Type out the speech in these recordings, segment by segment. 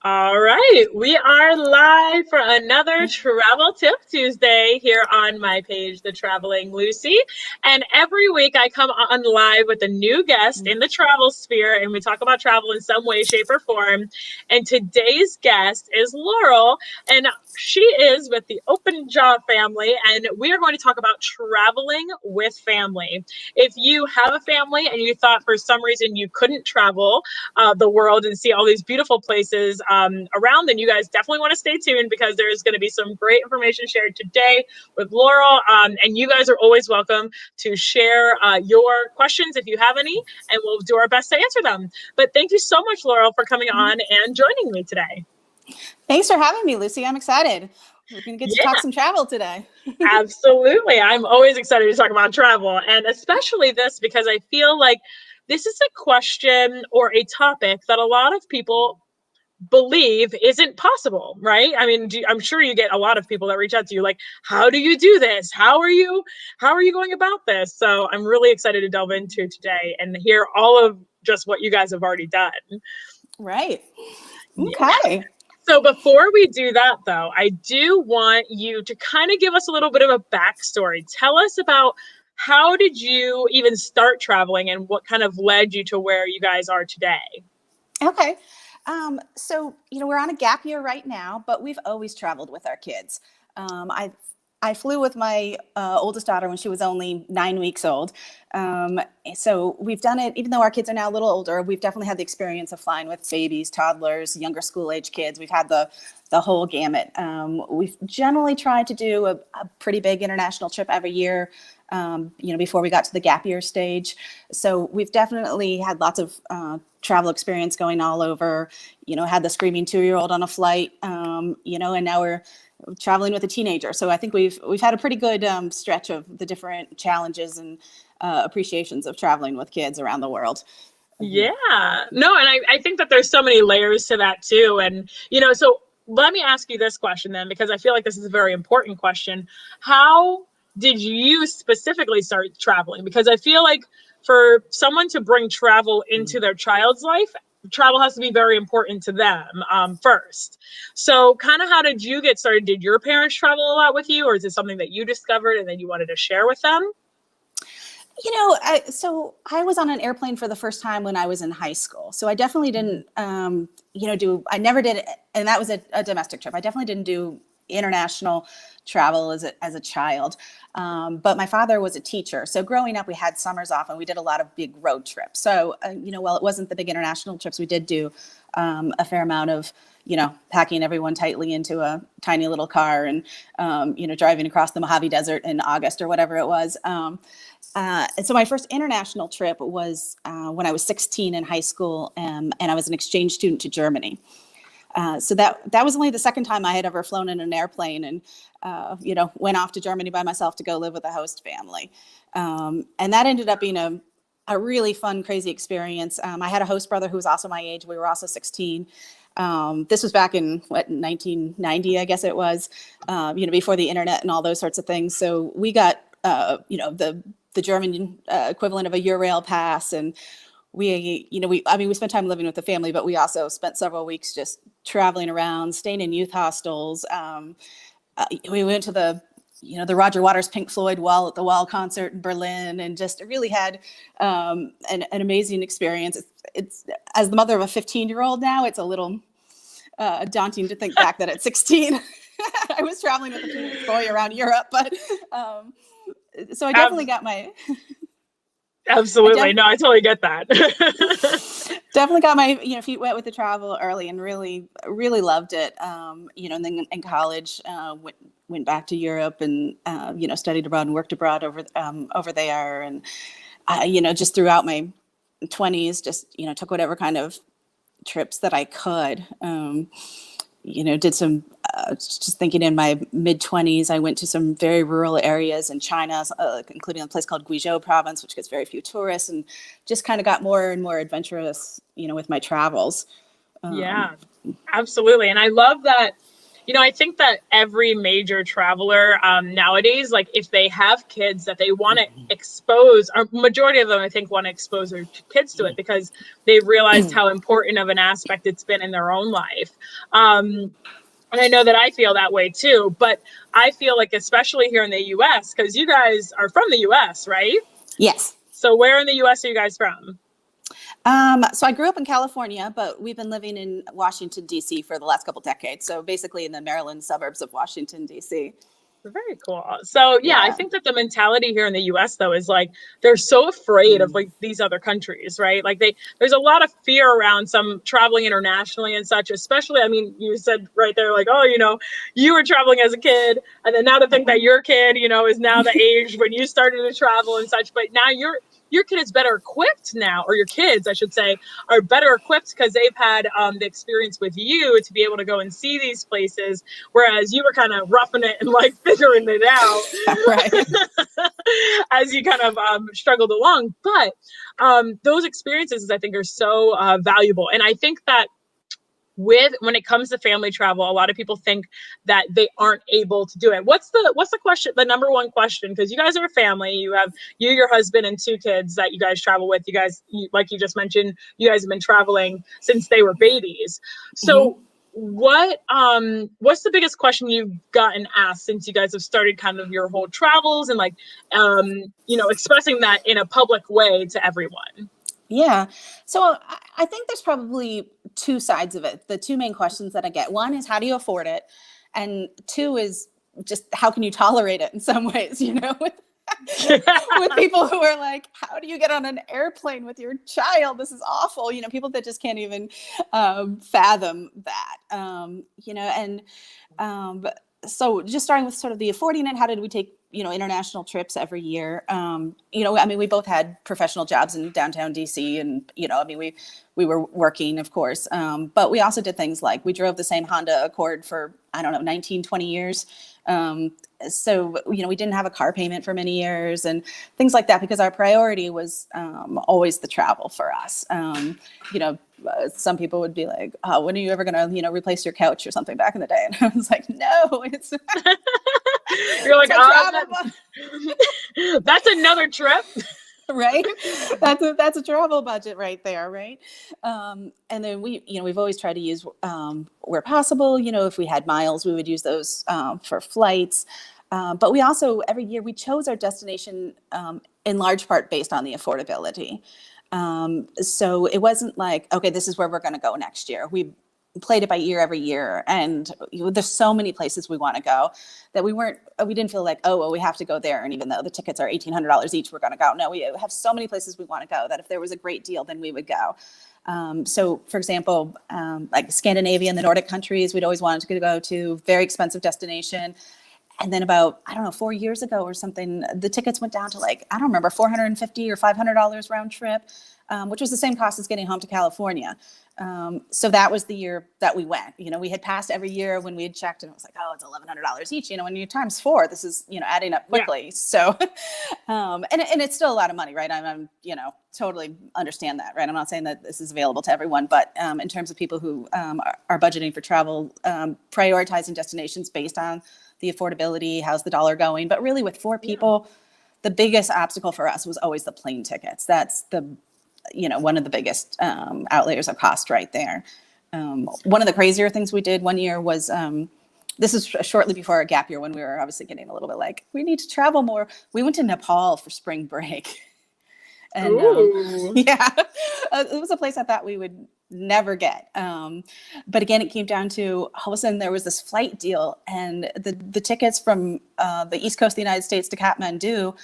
All right, we are live for another Travel Tip Tuesday here on my page, The Traveling Lucy. And every week I come on live with a new guest in the travel sphere and we talk about travel in some way, shape, or form. And today's guest is Laurel, and she is with the Open Jaw family, and we are going to talk about traveling with family. If you have a family and you thought for some reason you couldn't travel the world and see all these beautiful places around, then you guys definitely want to stay tuned because there's going to be some great information shared today with Laurel. And you guys are always welcome to share your questions if you have any, and we'll do our best to answer them. But thank you so much, Laurel, for coming on and joining me today. Thanks for having me, Lucy. I'm excited. We're going to get to talk Yeah. some travel today. Absolutely. I'm always excited to talk about travel, and especially this because I feel like this is a question or a topic that a lot of people believe isn't possible, right? I mean, I'm sure you get a lot of people that reach out to you like, how do you do this? How are you going about this? So I'm really excited to delve into today and hear all of just what you guys have already done. Right. Yeah. Okay. So before we do that, though, I do want you to kind of give us a little bit of a backstory. Tell us about how did you even start traveling and what kind of led you to where you guys are today? Okay. So, we're on a gap year right now, but we've always traveled with our kids. I flew with my oldest daughter when she was only 9 weeks old. So we've done it, even though our kids are now a little older, we've definitely had the experience of flying with babies, toddlers, younger school age kids. We've had the whole gamut. We've generally tried to do a pretty big international trip every year, before we got to the gap year stage. So we've definitely had lots of travel experience going all over, had the screaming 2-year-old on a flight, and now we're traveling with a teenager. So I think we've had a pretty good stretch of the different challenges and appreciations of traveling with kids around the world. Yeah, no, and I think that there's so many layers to that too. And, so let me ask you this question then, because I feel like this is a very important question. How did you specifically start traveling? Because I feel like for someone to bring travel into their child's life, travel has to be very important to them first. So kind of how did you get started? Did your parents travel a lot with you, or is it something that you discovered and then you wanted to share with them? So I was on an airplane for the first time when I was in high school. So I definitely didn't, I never did, and that was a domestic trip. I definitely didn't do international travel as a child. But my father was a teacher. So growing up, we had summers off and we did a lot of big road trips. So, while it wasn't the big international trips, we did do a fair amount of, packing everyone tightly into a tiny little car and, driving across the Mojave Desert in August or whatever it was. And so my first international trip was when I was 16 in high school, and I was an exchange student to Germany. So that was only the second time I had ever flown in an airplane, and went off to Germany by myself to go live with a host family. And that ended up being a really fun, crazy experience. I had a host brother who was also my age. We were also 16. This was back in 1990, I guess it was, before the internet and all those sorts of things. So we got, the German equivalent of a Eurail pass, and we spent time living with the family, but we also spent several weeks just traveling around, staying in youth hostels. We went to the Roger Waters Pink Floyd at the Wall concert in Berlin, and just really had an amazing experience. It's as the mother of a 15-year-old now, it's a little daunting to think back that at 16 I was traveling with a teenage boy around Europe, but so I definitely got my Absolutely. No, I totally get that. Definitely got my feet wet with the travel early, and really really loved it. And then in college went back to Europe and studied abroad and worked abroad over there, and just throughout my 20s just took whatever kind of trips that I could. Did some, just thinking in my mid-20s, I went to some very rural areas in China, including a place called Guizhou province, which gets very few tourists, and just kind of got more and more adventurous, with my travels. Yeah, absolutely. And I love that, I think that every major traveler nowadays, like if they have kids that they want to expose, or majority of them, I think, want to expose their kids to it because they've realized how important of an aspect it's been in their own life. And I know that I feel that way too, but I feel like, especially here in the US, because you guys are from the US, right? Yes. So where in the US are you guys from? So I grew up in California, but we've been living in Washington, D.C. for the last couple decades. So basically in the Maryland suburbs of Washington, D.C. Very cool. So yeah, I Yeah. think that the mentality here in the US though is like they're so afraid of like these other countries, right? Like there's a lot of fear around some traveling internationally and such, especially, I mean, you said right there, like, oh, you were traveling as a kid, and then now to think that your kid, is now the age when you started to travel and such, but now your kid is better equipped now, or your kids, I should say, are better equipped because they've had the experience with you to be able to go and see these places, whereas you were kind of roughing it and like figuring it out Right. as you kind of struggled along. But those experiences, I think, are so valuable. And I think that when it comes to family travel, a lot of people think that they aren't able to do it. What's the question, the number one question? Because you guys are a family, you have your husband and two kids that you guys travel with. You guys, like you just mentioned, you guys have been traveling since they were babies. So what's the biggest question you've gotten asked since you guys have started kind of your whole travels and like expressing that in a public way to everyone? Yeah. So I think there's probably two sides of it. The two main questions that I get. One is, how do you afford it? And two is just, how can you tolerate it in some ways, with people who are like, how do you get on an airplane with your child? This is awful. People that just can't even fathom that, so just starting with sort of the affording it, how did we take, international trips every year? We both had professional jobs in downtown DC, and, we were working, of course. But we also did things like we drove the same Honda Accord for, 19, 20 years. So, we didn't have a car payment for many years and things like that, because our priority was always the travel for us. Some people would be like, oh, when are you ever going to, replace your couch or something back in the day? And I was like, no, it's you're like, that's another trip. Right. That's a travel budget right there. Right. And then we've always tried to use, where possible, if we had miles, we would use those for flights. But we also, every year, we chose our destination in large part based on the affordability. So it wasn't like, okay, this is where we're going to go next year. We played it by ear every year. And there's so many places we want to go that we didn't feel like, oh, well, we have to go there. And even though the tickets are $1,800 each, we're going to go. No, we have so many places we want to go that if there was a great deal, then we would go. So for example, like Scandinavia and the Nordic countries, we'd always wanted to go to, very expensive destination. And then about, 4 years ago or something, the tickets went down to like, I don't remember, $450 or $500 round trip, which was the same cost as getting home to California. So that was the year that we went. We had passed every year when we had checked, and it was like, oh, it's $1,100 each. When you times 4, this is, adding up quickly. Yeah. So, and it's still a lot of money, right? I'm totally understand that, right? I'm not saying that this is available to everyone, but in terms of people who are budgeting for travel, prioritizing destinations based on the affordability, how's the dollar going? But really, with 4 people, the biggest obstacle for us was always the plane tickets. That's the one of the biggest outliers of cost right there. One of the crazier things we did one year was, this is shortly before our gap year, when we were obviously getting a little bit like, we need to travel more. We went to Nepal for spring break. And it was a place I thought we would never get. But again, it came down to, all of a sudden there was this flight deal, and the tickets from the East Coast of the United States to Kathmandu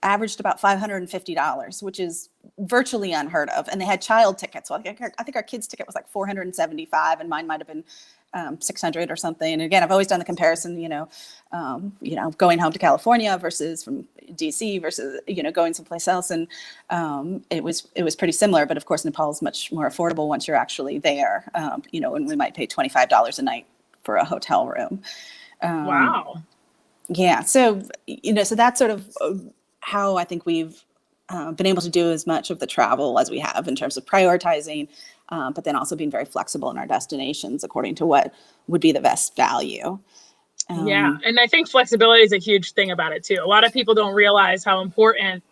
averaged about $550, which is virtually unheard of. And they had child tickets. So I think our kids' ticket was like $475, and mine might have been $600 or something. And again, I've always done the comparison, going home to California versus from DC versus, going someplace else. And it was pretty similar. But of course, Nepal is much more affordable once you're actually there, and we might pay $25 a night for a hotel room. Wow. Yeah. So, so that's sort of how I think we've been able to do as much of the travel as we have in terms of prioritizing but then also being very flexible in our destinations according to what would be the best value. Yeah. And I think flexibility is a huge thing about it too. A lot of people don't realize how important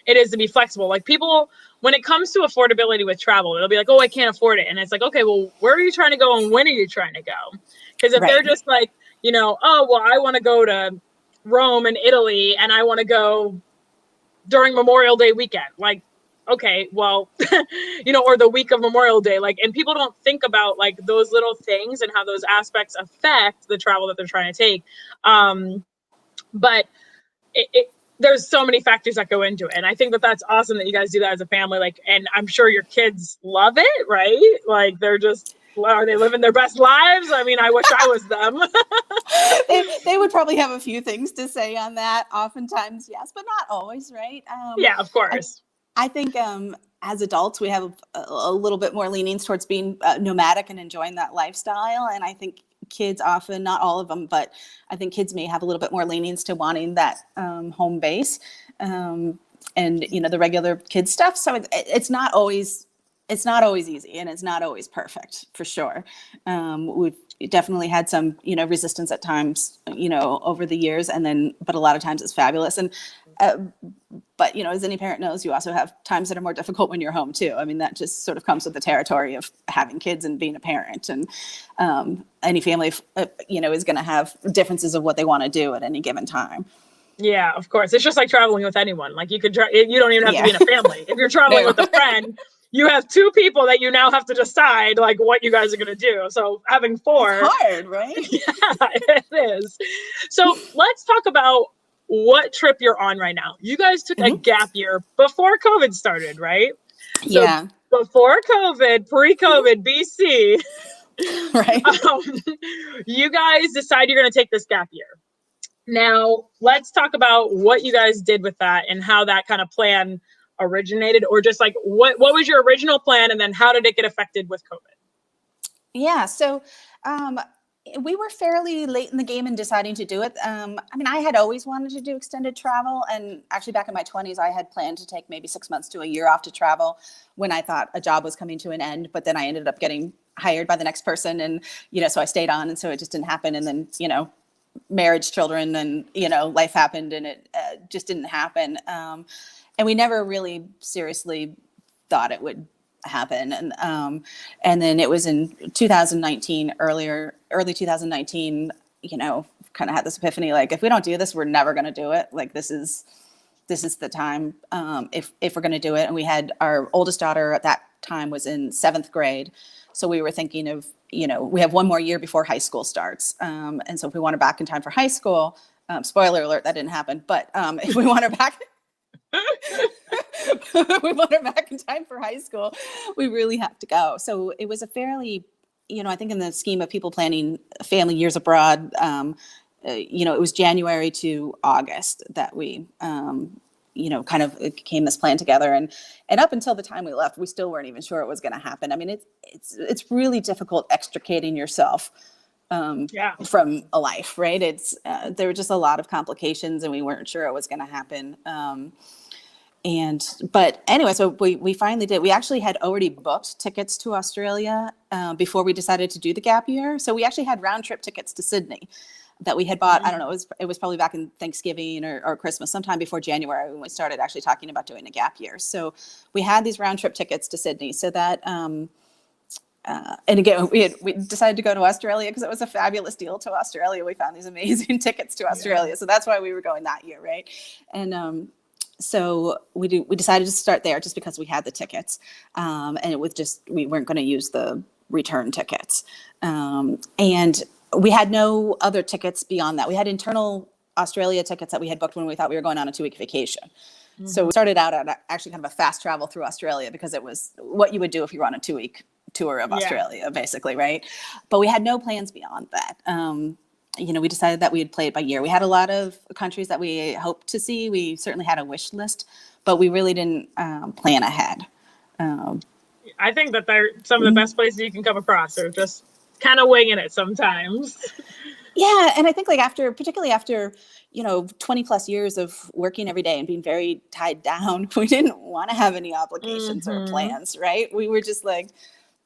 it is to be flexible. Like people, when it comes to affordability with travel, it'll be like, oh, I can't afford it. And it's like, okay, well, where are you trying to go and when are you trying to go? Because if they're Right. just like, oh, well, I want to go to Rome and Italy and I want to go during Memorial Day weekend, like, okay, well, or the week of Memorial Day, like, and people don't think about like those little things and how those aspects affect the travel that they're trying to take. But there's so many factors that go into it. And I think that that's awesome that you guys do that as a family. Like, and I'm sure your kids love it, right? Like are they living their best lives? I mean, I wish I was them. They would probably have a few things to say on that. Oftentimes, yes, but not always, right? Yeah, of course. I think as adults, we have a little bit more leanings towards being nomadic and enjoying that lifestyle. And I think kids often, not all of them, but I think kids may have a little bit more leanings to wanting that home base and, the regular kid stuff. So it's not always easy and it's not always perfect, for sure. We've definitely had some, resistance at times, over the years, but a lot of times it's fabulous. And, but, as any parent knows, you also have times that are more difficult when you're home too. I mean, that just sort of comes with the territory of having kids and being a parent. And any family, is going to have differences of what they want to do at any given time. Yeah, of course. It's just like traveling with anyone. Like you don't even have to be in a family. If you're traveling with a friend, you have two people that you now have to decide like what you guys are going to do. So having four. It's hard, right? Yeah, it is. So let's talk about what trip you're on right now. You guys took a gap year before COVID started, right? So yeah. Before COVID, pre-COVID, BC, right. You guys decide you're going to take this gap year. Now, let's talk about what you guys did with that and how that kind of plan originated, or just like what was your original plan and then how did it get affected with COVID? Yeah, so we were fairly late in the game in deciding to do it. I mean, I had always wanted to do extended travel, and actually back in my 20s, I had planned to take maybe 6 months to a year off to travel when I thought a job was coming to an end, but then I ended up getting hired by the next person, and so I stayed on, and so it just didn't happen. And then marriage, children, and life happened, and it just didn't happen. And we never really seriously thought it would happen. And then it was in 2019, early 2019, kind of had this epiphany, like, if we don't do this, we're never going to do it. Like, this is the time, if we're going to do it. And we had our oldest daughter at that time was in 7th grade. So we were thinking of, we have one more year before high school starts. And so if we want her back in time for high school, spoiler alert, that didn't happen. But if we want her back, we want her back in time for high school, we really have to go. So it was a fairly, I think in the scheme of people planning family years abroad, it was January to August that we, kind of came this plan together. And up until the time we left, we still weren't even sure it was going to happen. I mean, it's really difficult extricating yourself from a life, right? There were just a lot of complications and we weren't sure it was going to happen. But anyway, so we finally did. We actually had already booked tickets to Australia before we decided to do the gap year. So we actually had round trip tickets to Sydney that we had bought. I don't know, it was probably back in Thanksgiving or Christmas, sometime before January, when we started actually talking about doing a gap year. So we had these round trip tickets to Sydney. So that, and again, we decided to go to Australia because it was a fabulous deal to Australia. We found these amazing tickets to Australia. Yeah. So that's why we were going that year, right? And so we decided to start there just because we had the tickets, and we weren't going to use the return tickets, and we had no other tickets beyond that. We had internal Australia tickets that we had booked when we thought we were going on a 2-week vacation. Mm-hmm. So we started out at actually kind of a fast travel through Australia because it was what you would do if you were on a 2-week tour of Australia, basically, right? But we had no plans beyond that. We decided that we would play it by year. We had a lot of countries that we hoped to see. We certainly had a wish list, but we really didn't plan ahead. I think that they're some of the best places you can come across, or just kind of winging it sometimes. Yeah. And I think particularly after, 20 plus years of working every day and being very tied down, we didn't want to have any obligations or plans, right? We were just like,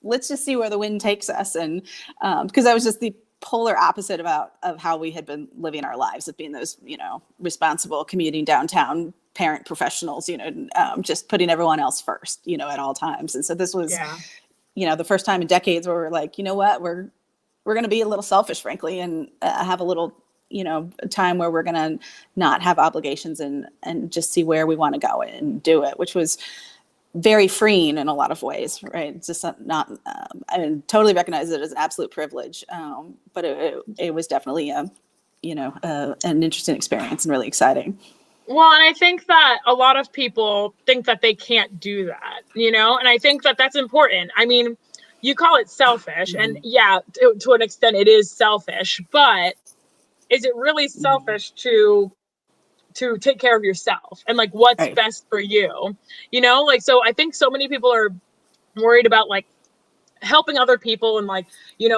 let's just see where the wind takes us. And because I was just the polar opposite of how we had been living our lives, of being those, responsible commuting downtown parent professionals, just putting everyone else first, at all times. And so this was, the first time in decades where we're like, you know what, we're going to be a little selfish, frankly, and have a little, time where we're going to not have obligations and just see where we want to go and do it, which was very freeing in a lot of ways, right? It's just not, I totally recognize it as an absolute privilege, but it was definitely an interesting experience and really exciting. Well, and I think that a lot of people think that they can't do that, and I think that that's important. I mean, you call it selfish, and yeah, to an extent it is selfish, but is it really selfish to take care of yourself and like what's best for you? So I think so many people are worried about like helping other people and like,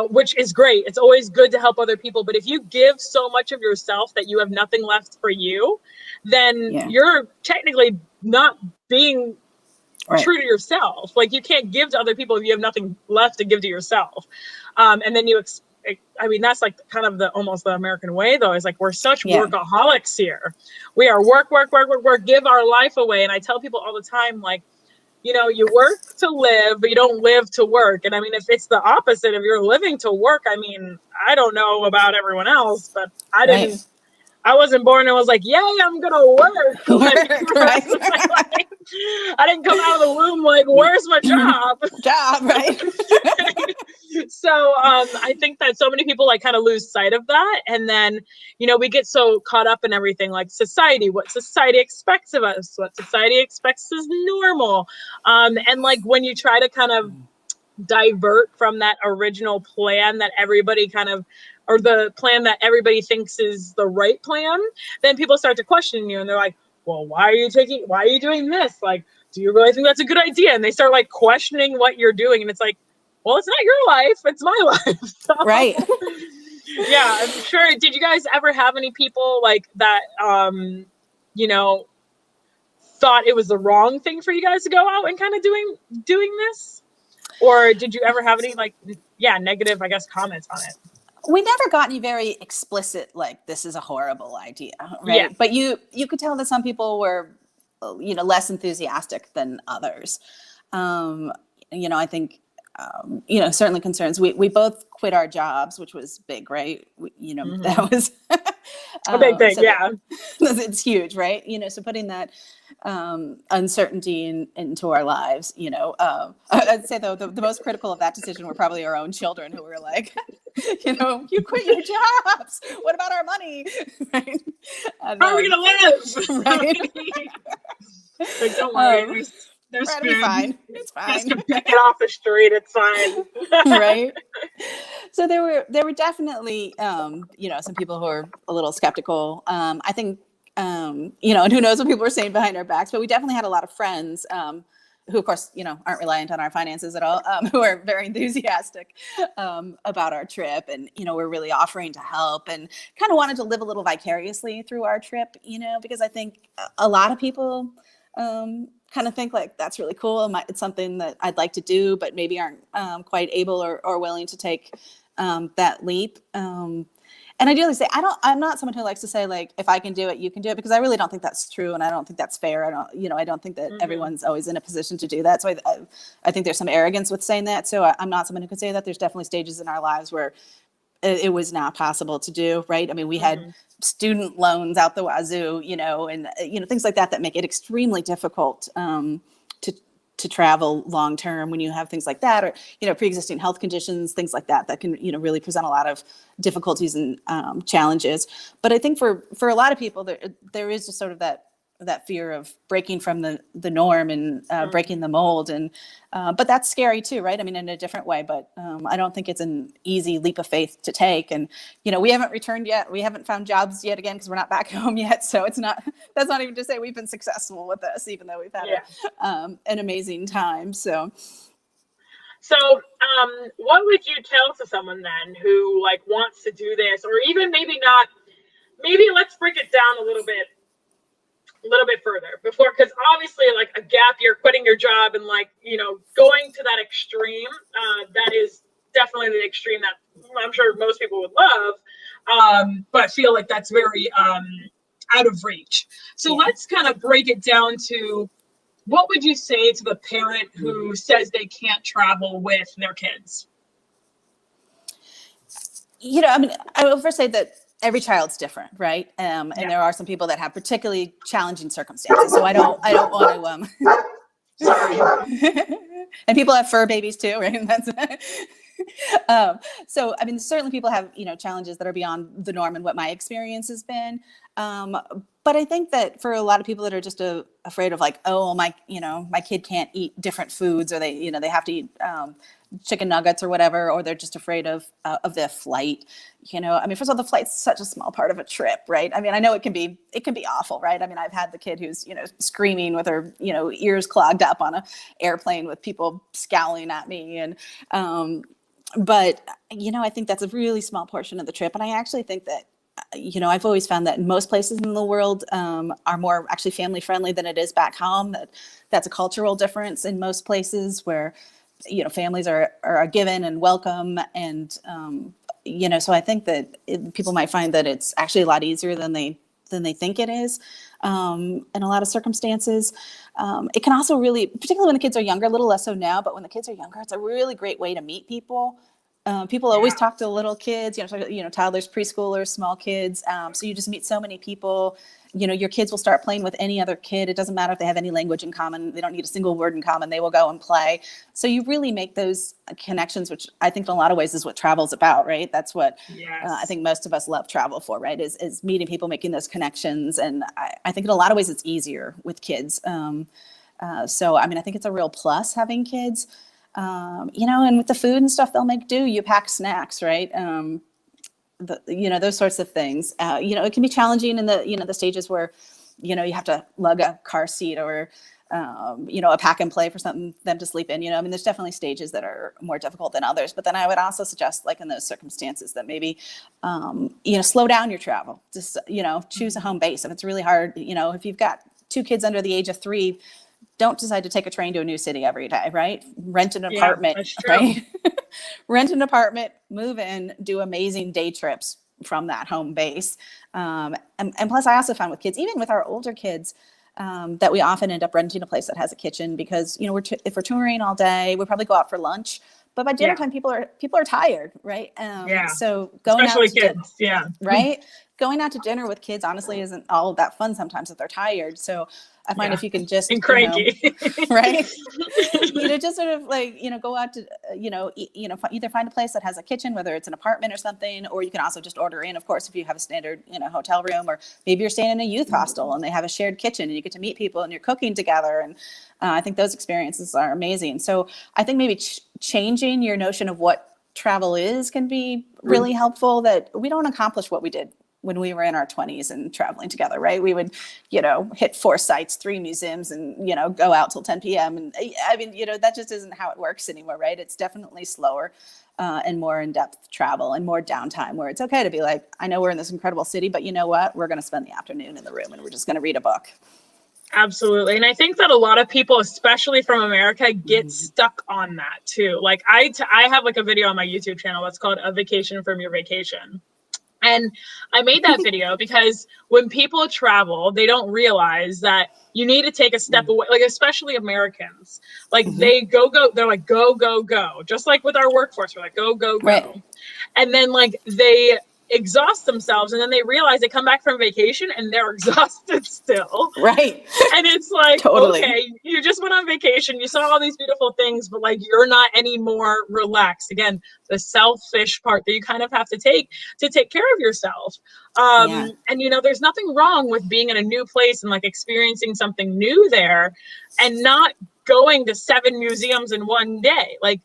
which is great. It's always good to help other people. But if you give so much of yourself that you have nothing left for you, then you're technically not being true to yourself. Like you can't give to other people if you have nothing left to give to yourself. And then that's like kind of almost the American way though, is like, we're such workaholics here. We are work, give our life away. And I tell people all the time, like, you work to live, but you don't live to work. And I mean, if it's the opposite, if you're living to work, I mean, I don't know about everyone else, but I wasn't born and was like, yay, I'm going to work. Like, I didn't come out of the womb like, where's my job? Right. So I think that so many people like kind of lose sight of that. And then, we get so caught up in everything like society, what society expects of us, what society expects is normal. And like when you try to kind of divert from that original plan that everybody kind of, or the plan that everybody thinks is the right plan, then people start to question you and they're like, well, why are you doing this? Like, do you really think that's a good idea? And they start like questioning what you're doing. And it's like, well, it's not your life, it's my life. So, right. Yeah, I'm sure. Did you guys ever have any people like that, thought it was the wrong thing for you guys to go out and kind of doing this? Or did you ever have any like, negative, I guess, comments on it? We never got any very explicit, like, this is a horrible idea, right? Yeah. But you could tell that some people were, less enthusiastic than others. I think, certainly concerns. We both quit our jobs, which was big, right? That was a big thing, it's huge, right? So putting that uncertainty into our lives, I'd say though the most critical of that decision were probably our own children, who were like, you quit your jobs. What about our money? Right? How are we gonna live? Right? Like, don't worry. There's food. Be fine. It's fine. Just pick it off the street. It's fine. Right. So there were definitely, some people who are a little skeptical. I think, and who knows what people were saying behind our backs, but we definitely had a lot of friends who, of course, aren't reliant on our finances at all, who are very enthusiastic about our trip, and we're really offering to help and kind of wanted to live a little vicariously through our trip, because I think a lot of people kind of think like, that's really cool. It's something that I'd like to do, but maybe aren't quite able or willing to take that leap. And I do say, I'm not someone who likes to say like, if I can do it, you can do it, because I really don't think that's true. And I don't think that's fair. I don't think that everyone's always in a position to do that. So I think there's some arrogance with saying that. So I'm not someone who could say that. There's definitely stages in our lives where it was not possible to do, right? I mean, we had student loans out the wazoo, and things like that make it extremely difficult to travel long term when you have things like that, or pre-existing health conditions, things like that can really present a lot of difficulties and challenges. But I think for a lot of people, there is just sort of that fear of breaking from the norm and breaking the mold, and but that's scary too, right? I mean, in a different way, but I don't think it's an easy leap of faith to take. And we haven't returned yet. We haven't found jobs yet again, because we're not back home yet. So that's not even to say we've been successful with this, even though we've had an amazing time. So what would you tell to someone then who like wants to do this, or even maybe not? Maybe let's break it down a little bit. a little bit further before, because obviously like a gap year, quitting your job and like, going to that extreme, that is definitely the extreme that I'm sure most people would love, but feel like that's very out of reach. So Yeah. let's kind of break it down to, what would you say to the parent who says they can't travel with their kids? I mean, I will first say that every child's different, right? And Yeah. there are some people that have particularly challenging circumstances. So I don't want to. Sorry. And people have fur babies too, right? That's so I mean, certainly people have challenges that are beyond the norm and what my experience has been. But I think that for a lot of people that are just afraid of like, oh, my kid can't eat different foods, or they have to eat chicken nuggets or whatever, or they're just afraid of the flight. I mean, first of all, the flight's such a small part of a trip, right? I mean, I know it can be awful, right? I mean, I've had the kid who's screaming with her ears clogged up on a airplane with people scowling at me, and but I think that's a really small portion of the trip, and I actually think that I've always found that most places in the world are more actually family friendly than it is back home. That's a cultural difference in most places where families are a given and welcome, and so I think that people might find that it's actually a lot easier than they think it is in a lot of circumstances. It can also really, particularly when the kids are younger, a little less so now, but when the kids are younger, it's a really great way to meet people. People always talk to little kids, toddlers, preschoolers, small kids. So you just meet so many people. Your kids will start playing with any other kid. It doesn't matter if they have any language in common. They don't need a single word in common. They will go and play. So you really make those connections, which I think in a lot of ways is what travel's about, right? That's what I think most of us love travel for, right? Is meeting people, making those connections. And I think in a lot of ways it's easier with kids. So, I mean, I think it's a real plus having kids. And with the food and stuff they'll make do, you pack snacks, right? Those sorts of things. It can be challenging in the stages where, you have to lug a car seat or, a pack and play for them to sleep in. I mean, there's definitely stages that are more difficult than others. But then I would also suggest, like in those circumstances, that maybe, slow down your travel. Just, choose a home base. If it's really hard, if you've got 2 kids under the age of 3, don't decide to take a train to a new city every day, right? Rent an apartment, right? Rent an apartment, move in, do amazing day trips from that home base. And plus, I also found with kids, even with our older kids, that we often end up renting a place that has a kitchen because, if we're touring all day, we'll probably go out for lunch. But by dinner time, people are tired, right? So going especially out to kids, right? Going out to dinner with kids honestly isn't all that fun sometimes if they're tired. So I find if you can just and cranky, right? Just sort of like go out to either find a place that has a kitchen, whether it's an apartment or something, or you can also just order in. Of course, if you have a standard hotel room, or maybe you're staying in a youth hostel and they have a shared kitchen and you get to meet people and you're cooking together. And I think those experiences are amazing. So I think maybe changing your notion of what travel is can be really helpful. That we don't accomplish what we did when we were in our 20s and traveling together, right? We would, hit 4 sites, 3 museums, and, go out till 10 p.m. And I mean, that just isn't how it works anymore, right? It's definitely slower and more in-depth travel and more downtime, where it's okay to be like, I know we're in this incredible city, but you know what? We're going to spend the afternoon in the room and we're just going to read a book. Absolutely. And I think that a lot of people, especially from America, get stuck on that too. Like I have like a video on my YouTube channel that's called A Vacation from Your Vacation. And I made that video because when people travel, they don't realize that you need to take a step away, like especially Americans, like they they're like, go, go, go. Just like with our workforce, we're like, go, go, go. Right. And then like they exhaust themselves and then they realize they come back from vacation and they're exhausted still. Right. And it's like, totally. Okay, you just went on vacation, you saw all these beautiful things, but like you're not any more relaxed. Again, the selfish part that you kind of have to take care of yourself. And there's nothing wrong with being in a new place and like experiencing something new there and not going to 7 museums in one day. Like,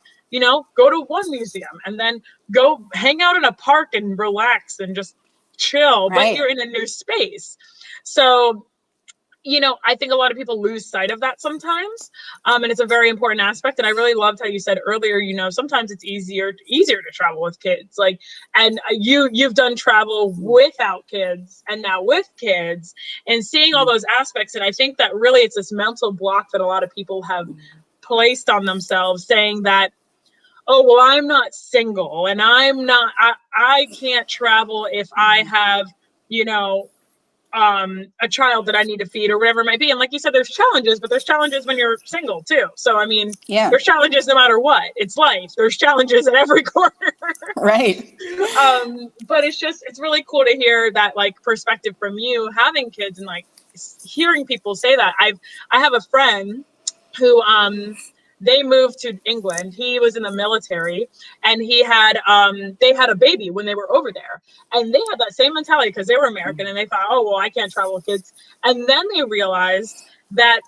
go to one museum and then go hang out in a park and relax and just chill, right. But you're in a new space. So I think a lot of people lose sight of that sometimes. And it's a very important aspect. And I really loved how you said earlier, sometimes it's easier to travel with kids. Like, and you've done travel without kids and now with kids and seeing all those aspects. And I think that really it's this mental block that a lot of people have placed on themselves, saying that, oh, well, I'm not single and I can't travel if I have, a child that I need to feed or whatever it might be. And like you said, there's challenges, but there's challenges when you're single too. So, I mean, there's challenges no matter what. It's life. There's challenges at every corner. Right. But it's really cool to hear that like perspective from you having kids and like hearing people say that. I have a friend who, they moved to England. He was in the military and they had a baby when they were over there. And they had that same mentality because they were American and they thought, oh, well, I can't travel with kids. And then they realized that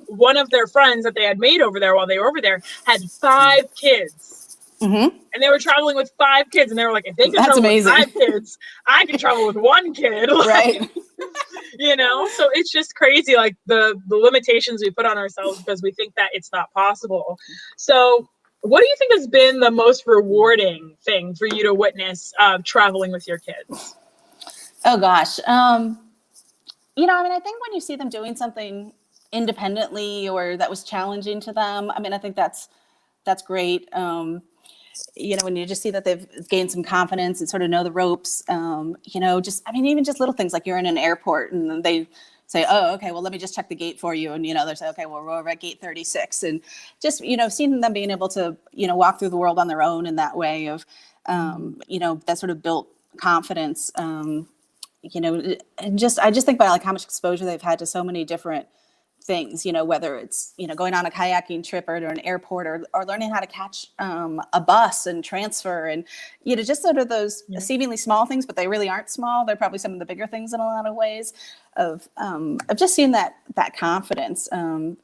one of their friends that they had made over there while they were over there had 5 kids. Mm-hmm. And they were traveling with 5 kids. And they were like, if they can travel with 5 kids, I can travel with 1 kid. Like, right. So it's just crazy, like the limitations we put on ourselves because we think that it's not possible. So what do you think has been the most rewarding thing for you to witness traveling with your kids? Oh gosh. I think when you see them doing something independently or that was challenging to them, I think that's great. When you just see that they've gained some confidence and sort of know the ropes, even just little things like you're in an airport and they say, oh, okay, well, let me just check the gate for you. And, they say, okay, well, we're over at gate 36. And just, seeing them being able to, walk through the world on their own in that way of, that sort of built confidence, and I just think about like how much exposure they've had to so many different things, whether it's, going on a kayaking trip or to an airport or learning how to catch a bus and transfer and, just sort of those seemingly small things, but they really aren't small. They're probably some of the bigger things in a lot of ways of just seeing that confidence, and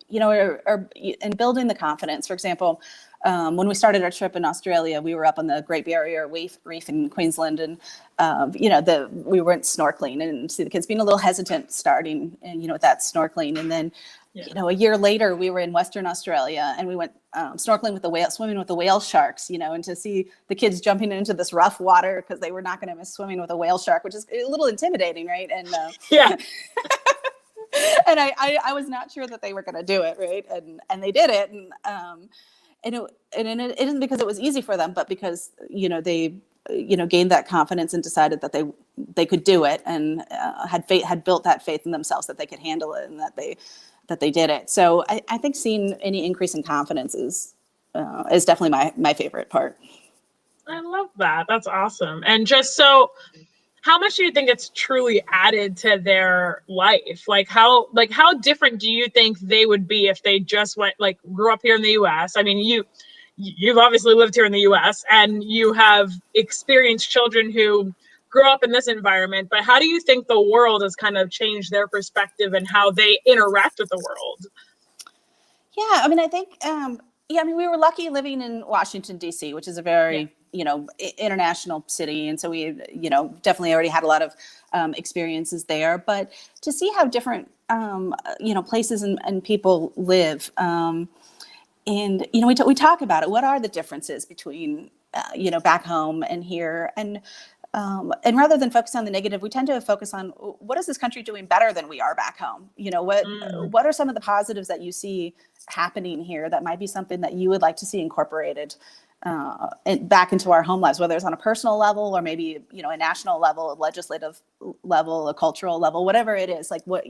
building the confidence. For example, when we started our trip in Australia, we were up on the Great Barrier Reef in Queensland, and we went snorkeling, and see the kids being a little hesitant starting, and with that snorkeling, and then a year later we were in Western Australia, and we went snorkeling with swimming with the whale sharks, and to see the kids jumping into this rough water because they were not going to miss swimming with a whale shark, which is a little intimidating, right? And and I was not sure that they were going to do it, right? And they did it, and it isn't because it was easy for them, but because they gained that confidence and decided that they could do it, and had built that faith in themselves that they could handle it, and that they did it. So I think seeing any increase in confidence is definitely my favorite part. I love that. That's awesome. And just so, how much do you think it's truly added to their life? Like how different do you think they would be if they just grew up here in the US? I mean, you've obviously lived here in the US and you have experienced children who grew up in this environment, but how do you think the world has kind of changed their perspective and how they interact with the world? Yeah, I think, we were lucky living in Washington, D.C., which is a very, international city. And so we, definitely already had a lot of experiences there. But to see how different, places and people live, and, we talk about it. What are the differences between, back home and here? And rather than focus on the negative, we tend to focus on what is this country doing better than we are back home? What are some of the positives that you see happening here that might be something that you would like to see incorporated back into our home lives, whether it's on a personal level or maybe, a national level, a legislative level, a cultural level, whatever it is, like what,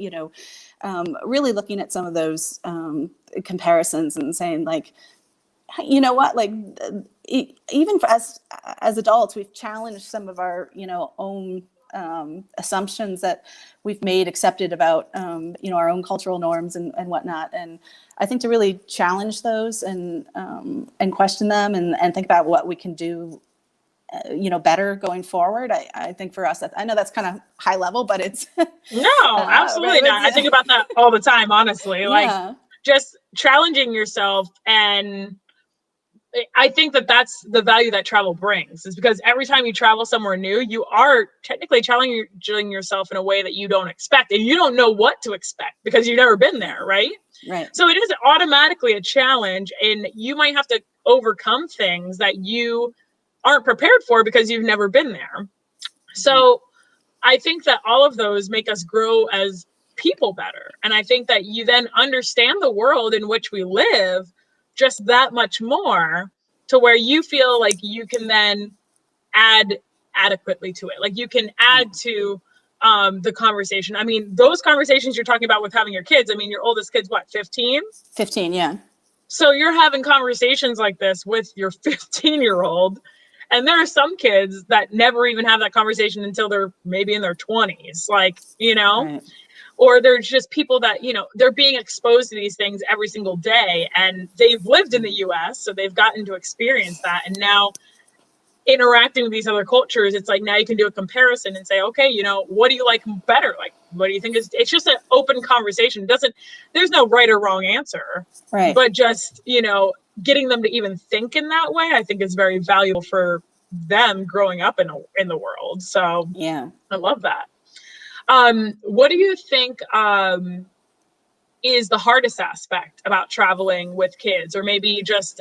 really looking at some of those comparisons and saying like, you know what, like even for us as adults, we've challenged some of our, own assumptions that we've made, accepted about, our own cultural norms and whatnot. And I think to really challenge those and question them and think about what we can do, better going forward. I think for us, I know that's kind of high level, but it's no, absolutely not. I think about that all the time, honestly, like just challenging yourself and I think that that's the value that travel brings, is because every time you travel somewhere new, you are technically challenging yourself in a way that you don't expect, and you don't know what to expect because you've never been there, right? Right. So it is automatically a challenge, and you might have to overcome things that you aren't prepared for because you've never been there. So I think that all of those make us grow as people better. And I think that you then understand the world in which we live just that much more, to where you feel like you can then add adequately to it. Like you can add to the conversation. I mean, those conversations you're talking about with having your kids, I mean, your oldest kid's what, 15? 15, yeah. So you're having conversations like this with your 15-year-old. And there are some kids that never even have that conversation until they're maybe in their 20s, like, Right. or there's just people that, they're being exposed to these things every single day, and they've lived in the US, so they've gotten to experience that. And now interacting with these other cultures, it's like now you can do a comparison and say, okay, what do you like better? Like, what do you think is, it's just an open conversation. There's no right or wrong answer, Right. but just, getting them to even think in that way, I think is very valuable for them growing up in the world. So Yeah. I love that. What do you think is the hardest aspect about traveling with kids, or maybe just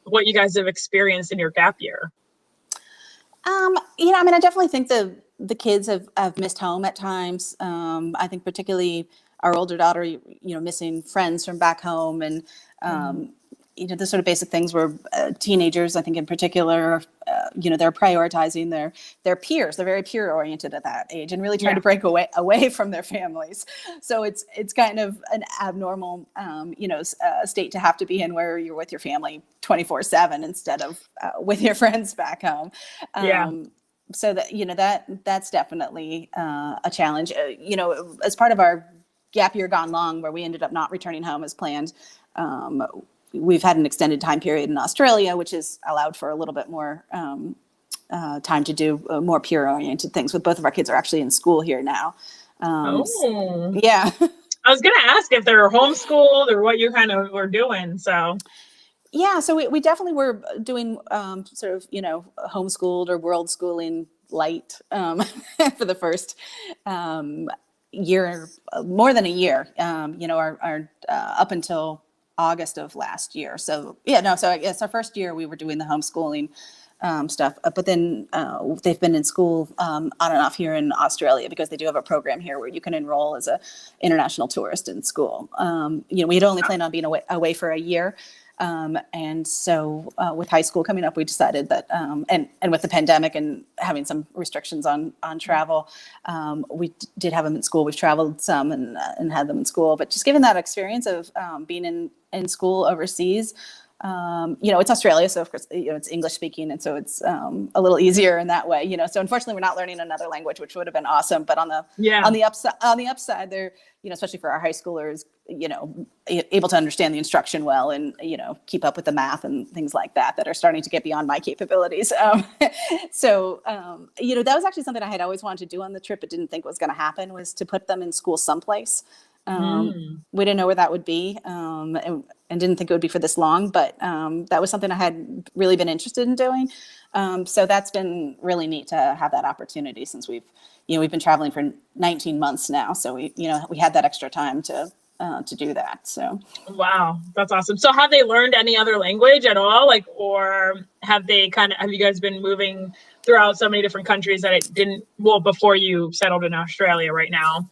what you guys have experienced in your gap year? I mean, I definitely think the kids have missed home at times. I think particularly our older daughter, missing friends from back home, and the sort of basic things where teenagers, I think in particular, they're prioritizing their peers. They're very peer oriented at that age, and really trying to break away from their families. So it's kind of an abnormal, state to have to be in, where you're with your family 24/7 instead of with your friends back home. So that's definitely a challenge. As part of our gap year gone long, where we ended up not returning home as planned. We've had an extended time period in Australia, which has allowed for a little bit more time to do more peer-oriented things. With both of our kids are actually in school here now. Yeah. I was going to ask if they're homeschooled or what you kind of were doing. So yeah, so we definitely were doing sort of, homeschooled or world schooling light for the first year, more than a year, our up until August of last year. So so I guess our first year we were doing the homeschooling stuff, but then they've been in school on and off here in Australia, because they do have a program here where you can enroll as a international tourist in school. We had only planned on being away for a year. And so with high school coming up, we decided that, and with the pandemic and having some restrictions on travel, we did have them in school. We've traveled some and had them in school, but just given that experience of being in school overseas, it's Australia, so of course, it's English speaking, and so it's a little easier in that way. So unfortunately, we're not learning another language, which would have been awesome. But on the upside, they're especially for our high schoolers, able to understand the instruction well, and keep up with the math and things like that are starting to get beyond my capabilities. So that was actually something I had always wanted to do on the trip, but didn't think was going to happen, was to put them in school someplace. We didn't know where that would be, and didn't think it would be for this long, but that was something I had really been interested in doing. So that's been really neat to have that opportunity, since we've been traveling for 19 months now. So we had that extra time to do that. So wow, that's awesome. So have they learned any other language at all, or have you guys been moving throughout so many different countries that it didn't, well, before you settled in Australia right now,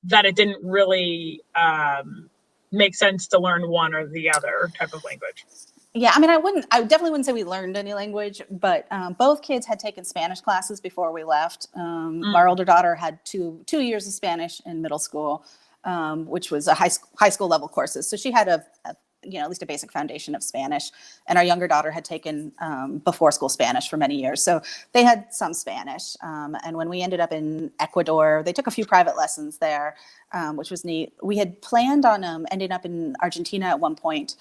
that it didn't really make sense to learn one or the other type of language? Yeah, I mean, I definitely wouldn't say we learned any language, but both kids had taken Spanish classes before we left. Our older daughter had two years of Spanish in middle school, which was a high school level courses. So she had at least a basic foundation of Spanish, and our younger daughter had taken before school Spanish for many years. So they had some Spanish. And when we ended up in Ecuador, they took a few private lessons there, which was neat. We had planned on ending up in Argentina at one point,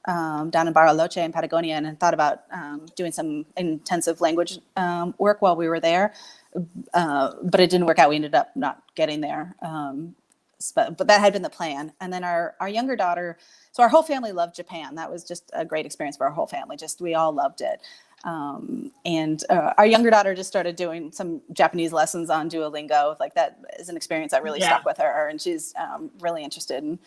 down in Bariloche in Patagonia, and thought about doing some intensive language work while we were there. But it didn't work out. We ended up not getting there. but that had been the plan. And then our younger daughter, so our whole family loved Japan. That was just a great experience for our whole family. Just, we all loved it. And our younger daughter just started doing some Japanese lessons on Duolingo. Like, that is an experience that really stuck with her, and she's really interested in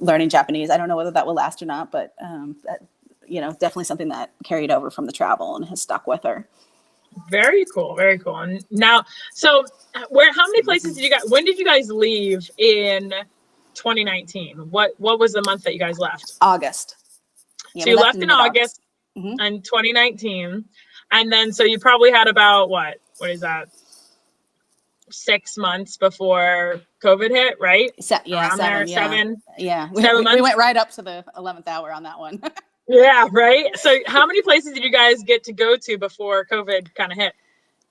learning Japanese. I don't know whether that will last or not, but that, definitely something that carried over from the travel and has stuck with her. Very cool. Very cool. And now, so how many places did you guys, when did you guys leave in 2019? What was the month that you guys left? August. Yeah, so you left in August in 2019. And then, so you probably had about what is that? 6 months before COVID hit, right? Seven. Yeah. We went right up to the 11th hour on that one. Yeah, right. So how many places did you guys get to go to before COVID kind of hit?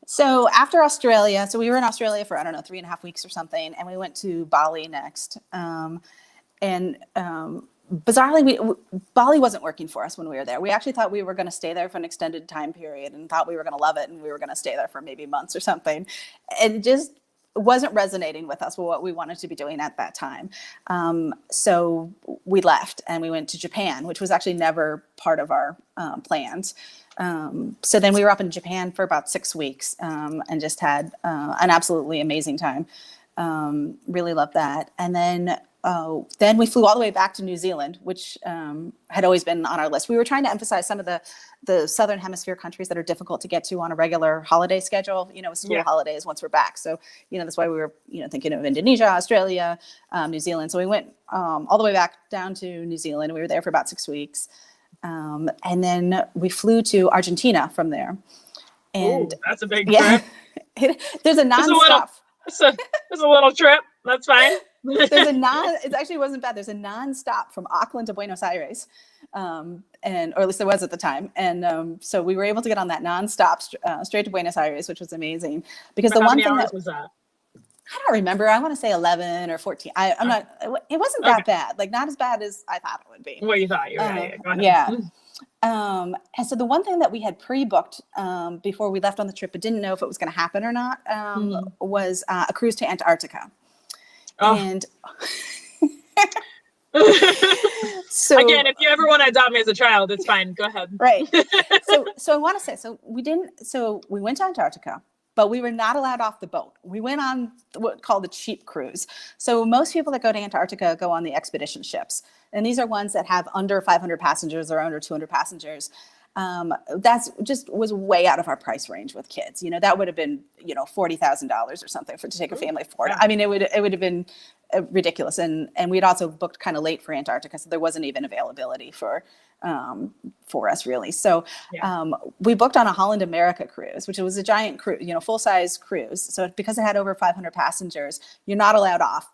So after Australia, so we were in Australia for, I don't know, 3.5 weeks or something. And we went to Bali next. Bizarrely, Bali wasn't working for us when we were there. We actually thought we were going to stay there for an extended time period and thought we were going to love it. And we were going to stay there for maybe months or something. It just wasn't resonating with us, with what we wanted to be doing at that time. So we left and we went to Japan, which was actually never part of our plans. So then we were up in Japan for about 6 weeks and just had an absolutely amazing time. Really loved that. And then we flew all the way back to New Zealand, which had always been on our list. We were trying to emphasize some of the Southern Hemisphere countries that are difficult to get to on a regular holiday schedule, with school holidays once we're back. So, that's why we were, thinking of Indonesia, Australia, New Zealand. So we went all the way back down to New Zealand. We were there for about 6 weeks. And then we flew to Argentina from there. And that's a big trip. There's a nonstop. It's a little trip. That's fine. It actually wasn't bad. There's a nonstop from Auckland to Buenos Aires. Or at least there was at the time. And so we were able to get on that nonstop straight to Buenos Aires, which was amazing. Because the one thing that was that, I don't remember. I want to say 11 or 14. I'm not. It wasn't that bad. Like, not as bad as I thought it would be. What you thought? You're right. Go ahead. Yeah. And so the one thing that we had pre-booked before we left on the trip, but didn't know if it was going to happen or not, was a cruise to Antarctica. And so again, if you ever want to adopt me as a child, it's fine. Go ahead. Right. So I want to say, so we went to Antarctica, but we were not allowed off the boat. We went on what's called a cheap cruise. So most people that go to Antarctica go on the expedition ships. And these are ones that have under 500 passengers or under 200 passengers. That's just was way out of our price range with kids. That would have been, $40,000 or something to take a family of 4. I mean, it would have been ridiculous. And we'd also booked kind of late for Antarctica, so there wasn't even availability for us really. So we booked on a Holland America cruise, which was a giant cruise, full size cruise. So because it had over 500 passengers, you're not allowed off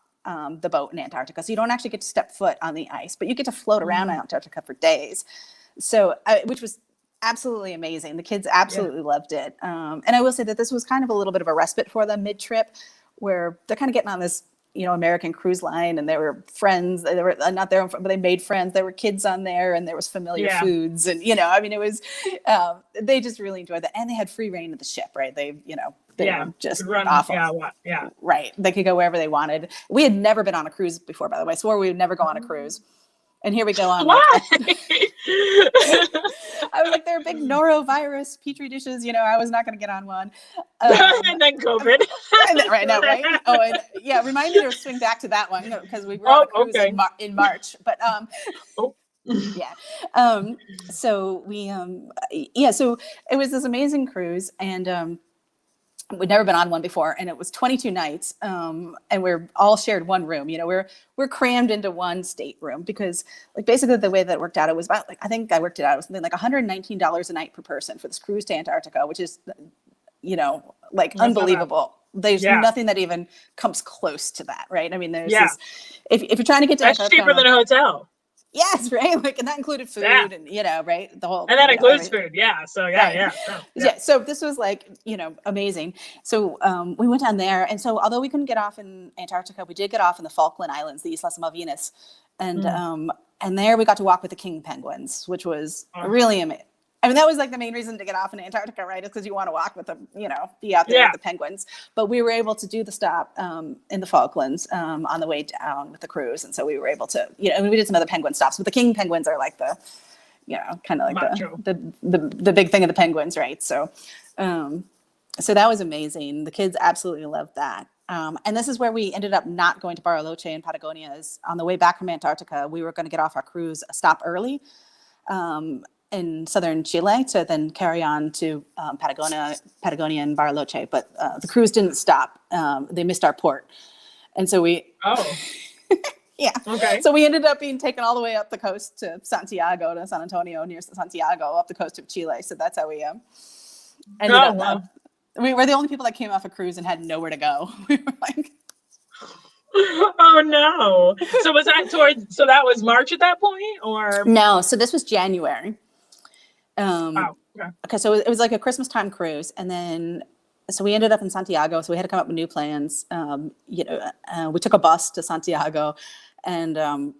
the boat in Antarctica. So you don't actually get to step foot on the ice, but you get to float around Antarctica for days. So, which was absolutely amazing. The kids absolutely loved it. And I will say that this was kind of a little bit of a respite for them mid-trip, where they're kind of getting on this, American cruise line, and they were friends. They were not their own, but they made friends. There were kids on there, and there was familiar foods, and it was. They just really enjoyed that, and they had free reign of the ship, right? They were just awful. Right. They could go wherever they wanted. We had never been on a cruise before, by the way. I swore we would never go on a cruise. And here we go on. Why? I was like, they're big norovirus petri dishes. I was not going to get on one. And then COVID. Right now, right? Oh, and remind me to swing back to that one, because we were on a cruise in March. But so we so it was this amazing cruise, and we'd never been on one before, and it was 22 nights, and we're all shared one room. We're crammed into one stateroom, because basically the way that it worked out, it was about I think I worked it out, it was something like $119 a night per person for this cruise to Antarctica, which is unbelievable. There's nothing that even comes close to that, right? I mean, there's this, if you're trying to get to Antarctica, cheaper than a hotel. Yes, right. And that included food, and right, the whole. And that includes food, So So this was amazing. So we went down there, and so although we couldn't get off in Antarctica, we did get off in the Falkland Islands, the Islas Malvinas, and there we got to walk with the king penguins, which was really amazing. I mean, that was like the main reason to get off in Antarctica, right? Is because you want to walk with them, be out there Yeah. with the penguins. But we were able to do the stop in the Falklands on the way down with the cruise. And so we were able to, and we did some other penguin stops. But the king penguins are like the, kind of like Macho. the big thing of the penguins, right? So, so that was amazing. The kids absolutely loved that. And this is where we ended up not going to Bariloche in Patagonia. Is on the way back from Antarctica, we were going to get off our cruise, stop early in southern Chile to then carry on to Patagonia and Bariloche. But the cruise didn't stop. They missed our port. And so Oh, yeah. okay. So we ended up being taken all the way up the coast to Santiago, to San Antonio, near Santiago, up the coast of Chile. So that's how we ended up. Wow. We were the only people that came off a cruise and had nowhere to go. We were like, oh no. So was that so that was March at that point, or? no. So this was January. Oh, okay. Okay. So it was like a Christmas time cruise. And then, so we ended up in Santiago. So we had to come up with new plans. We took a bus to Santiago, and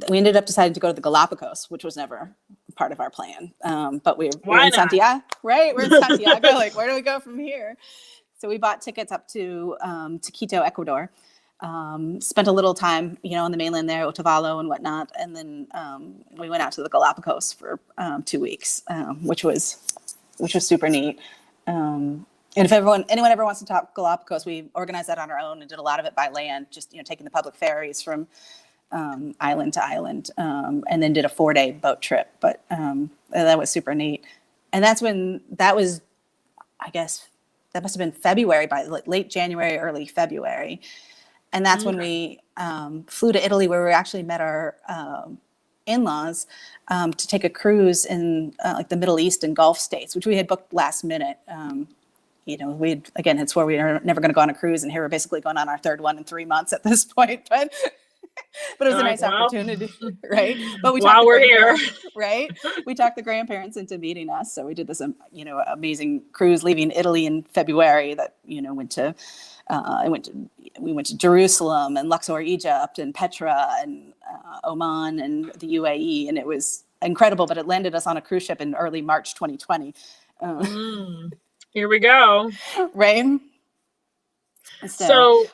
we ended up deciding to go to the Galapagos, which was never part of our plan. But we're in Santiago, right? We're in Santiago. Like, where do we go from here? So we bought tickets up to Quito, Ecuador. Spent a little time, on the mainland there, Otavalo and whatnot, and then we went out to the Galapagos for 2 weeks, which was super neat. And if anyone ever wants to talk Galapagos, we organized that on our own and did a lot of it by land, just taking the public ferries from island to island, and then did a 4-day boat trip. But that was super neat. And that was, I guess, that must have been February, by late January, early February. And that's when we flew to Italy, where we actually met our in-laws to take a cruise in like the Middle East and Gulf states, which we had booked last minute. We again had swore we were never going to go on a cruise, and here we're basically going on our third one in 3 months at this point. But it was a nice opportunity, right? But while we're here, right? We talked the grandparents into meeting us, so we did this, amazing cruise leaving Italy in February. That we went to Jerusalem and Luxor, Egypt, and Petra and Oman and the UAE, and it was incredible. But it landed us on a cruise ship in early March 2020. Here we go. Right. So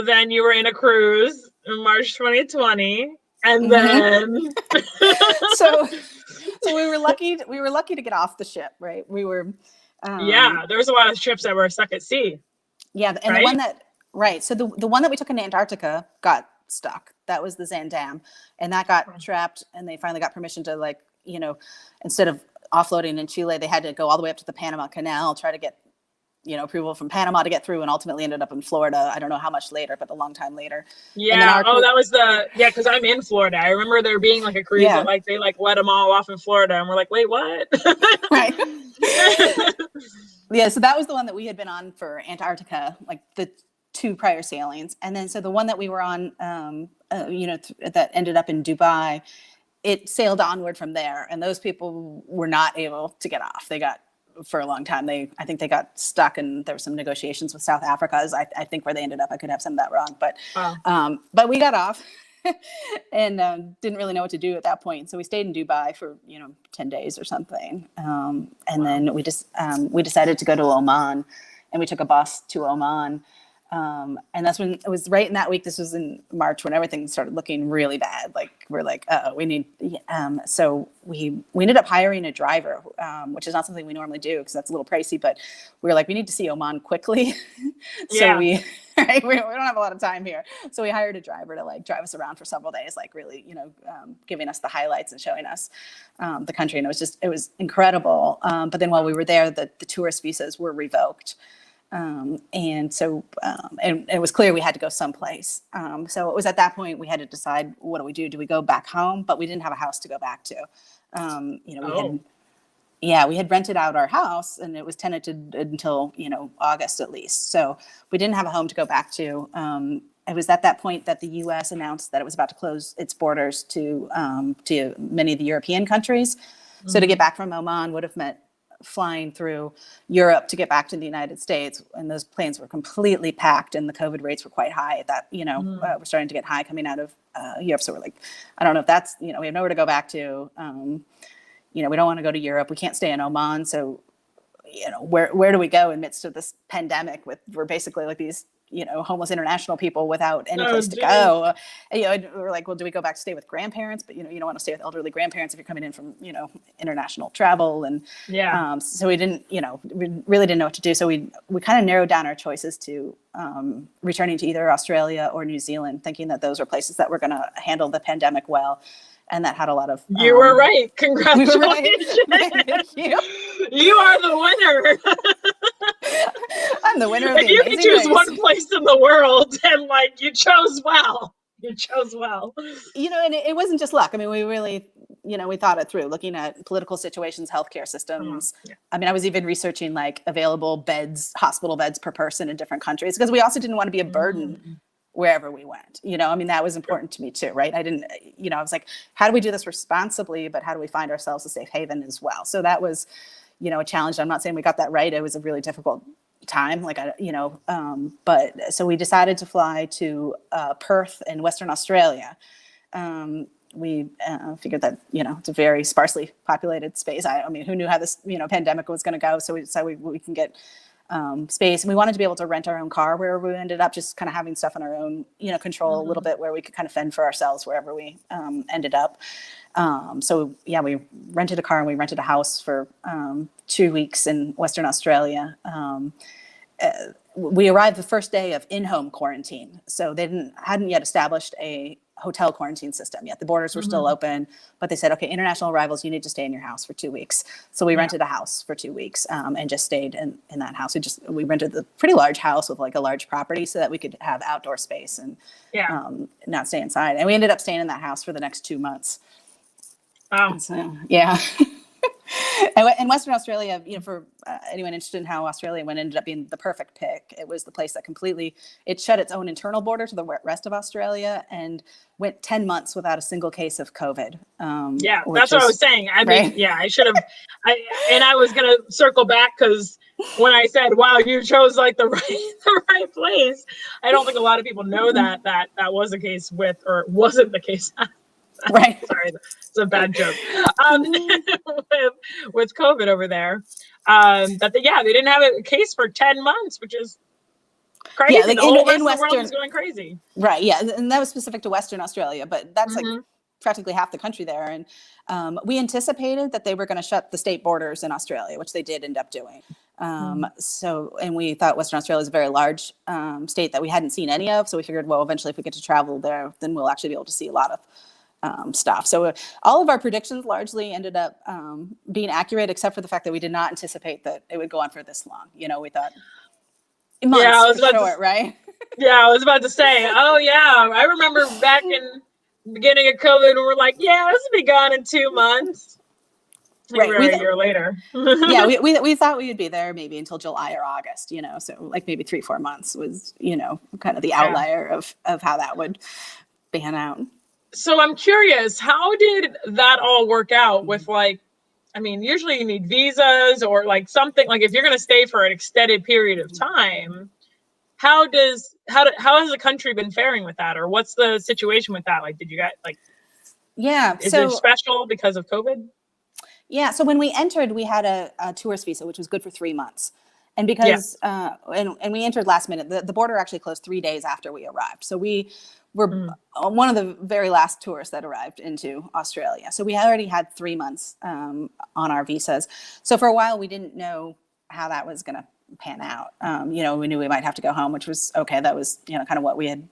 then you were in a cruise in March 2020, and then so we were lucky to get off the ship, right? We were there was a lot of ships that were stuck at sea. Yeah, and right? The one that so the one that we took in Antarctica got stuck. That was the Zandam, and that got trapped, and they finally got permission to instead of offloading in Chile, they had to go all the way up to the Panama Canal, try to get approval from Panama to get through, and ultimately ended up in Florida. I don't know how much later, but a long time later. Yeah. That was because I'm in Florida. I remember there being like a cruise that they let them all off in Florida, and we're like, wait, what? Right. Yeah. So that was the one that we had been on for Antarctica, like the 2 prior sailings, and then so the one that we were on, that ended up in Dubai, it sailed onward from there, and those people were not able to get off. They got, for a long time, I think they got stuck, and there were some negotiations with South Africa, I think, where they ended up. I could have some of that wrong, but we got off and didn't really know what to do at that point. So we stayed in Dubai for 10 days or something, and then we decided to go to Oman, and we took a bus to Oman. And that's when it was right in that week. This was in March, when everything started looking really bad. Like, we're like, we need, so we ended up hiring a driver, which is not something we normally do, because that's a little pricey, but we were like, we need to see Oman quickly. So we don't have a lot of time here. So we hired a driver to drive us around for several days, really, giving us the highlights and showing us the country. And it was incredible. But then while we were there, the tourist visas were revoked. And so and it was clear we had to go someplace. So it was at that point we had to decide, what do? Do we go back home? But we didn't have a house to go back to. We had rented out our house, and it was tenanted until August at least. So we didn't have a home to go back to. It was at that point that the U.S. announced that it was about to close its borders to many of the European countries. Mm-hmm. So to get back from Oman would have meant flying through Europe to get back to the United States, and those planes were completely packed, and the COVID rates were quite high at that. We're starting to get high coming out of Europe. So we're like, I don't know if that's we have nowhere to go back to. we don't want to go to Europe. We can't stay in Oman. So, where do we go in midst of this pandemic we're basically like these, homeless international people without any place to go. And we're like, well, do we go back to stay with grandparents? But, you don't want to stay with elderly grandparents if you're coming in from, international travel. And so we didn't, we really didn't know what to do. So we kind of narrowed down our choices to returning to either Australia or New Zealand, thinking that those were places that were going to handle the pandemic well. And that had a lot of... You were right. Congratulations. We were right. Thank you. You are the winner. I'm the winner of if the you Amazing could choose Race. One place in the world, and you chose well. You chose well. And it wasn't just luck. I mean, we really, we thought it through, looking at political situations, healthcare systems. I mean, I was even researching available beds, hospital beds per person in different countries, because we also didn't want to be a burden wherever we went. I mean, that was important to me too, right? I didn't, I was like, how do we do this responsibly, but how do we find ourselves a safe haven as well? So that was, a challenge. I'm not saying we got that right. It was a really difficult time, but so we decided to fly to Perth in Western Australia. We figured that, it's a very sparsely populated space. I mean, who knew how this, pandemic was going to go? So we decided we can get space, and we wanted to be able to rent our own car wherever we ended up, just kind of having stuff in our own, control a little bit, where we could kind of fend for ourselves wherever we ended up. So we rented a car and we rented a house for 2 weeks in Western Australia. We arrived the first day of in-home quarantine, so they hadn't yet established a hotel quarantine system yet. The borders were still open, but they said, okay, international arrivals, you need to stay in your house for 2 weeks. So we rented a house for 2 weeks and just stayed in that house. We rented a pretty large house with a large property so that we could have outdoor space and not stay inside. And we ended up staying in that house for the next 2 months. Wow. So, yeah. And Western Australia, for anyone interested in how Australia went, ended up being the perfect pick. It was the place that it shut its own internal border to the rest of Australia and went 10 months without a single case of COVID. That's what I was saying. I mean, I should have, I was going to circle back, because when I said, wow, you chose the right place, I don't think a lot of people know that was the case wasn't the case. Right. Sorry, it's a bad joke. With COVID over there, they didn't have a case for 10 months, which is crazy. Yeah, the whole rest of the world is going crazy. Right. Yeah, and that was specific to Western Australia, but that's practically half the country there. And we anticipated that they were going to shut the state borders in Australia, which they did end up doing. And we thought Western Australia is a very large state that we hadn't seen any of. So we figured, well, eventually if we get to travel there, then we'll actually be able to see a lot of stuff. So all of our predictions largely ended up being accurate, except for the fact that we did not anticipate that it would go on for this long. We thought months for short, right? Yeah, I was about to say, I remember back in the beginning of COVID, and we're like, this will be gone in 2 months. Right. We're a year later. we thought we would be there maybe until July or August, so maybe 3-4 months was, kind of the outlier of how that would pan out. So I'm curious, how did that all work out with usually you need visas or something, if you're going to stay for an extended period of time, how has the country been faring with that? Or what's the situation with that? Did you guys is it special because of COVID? Yeah. So when we entered, we had a tourist visa, which was good for 3 months. And because, and we entered last minute, the border actually closed 3 days after we arrived. So we were one of the very last tourists that arrived into Australia. So we already had 3 months on our visas. So for a while, we didn't know how that was going to pan out. We knew we might have to go home, which was okay. That was, kind of what we had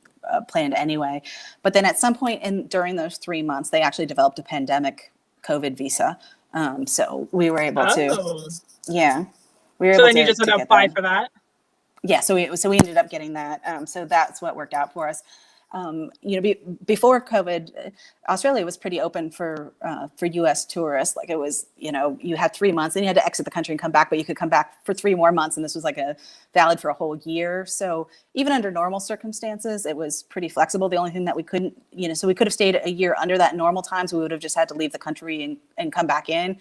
planned anyway. But then at some point during those 3 months, they actually developed a pandemic COVID visa. So we were able to, we were so able then you just had to apply for that? Yeah, so we ended up getting that. So that's what worked out for us. Before COVID, Australia was pretty open for U.S. tourists. It was, you had 3 months, then you had to exit the country and come back, but you could come back for 3 more months, and this was valid for a whole year. So even under normal circumstances, it was pretty flexible. The only thing that we couldn't, so we could have stayed a year under that normal time, so we would have just had to leave the country and come back in.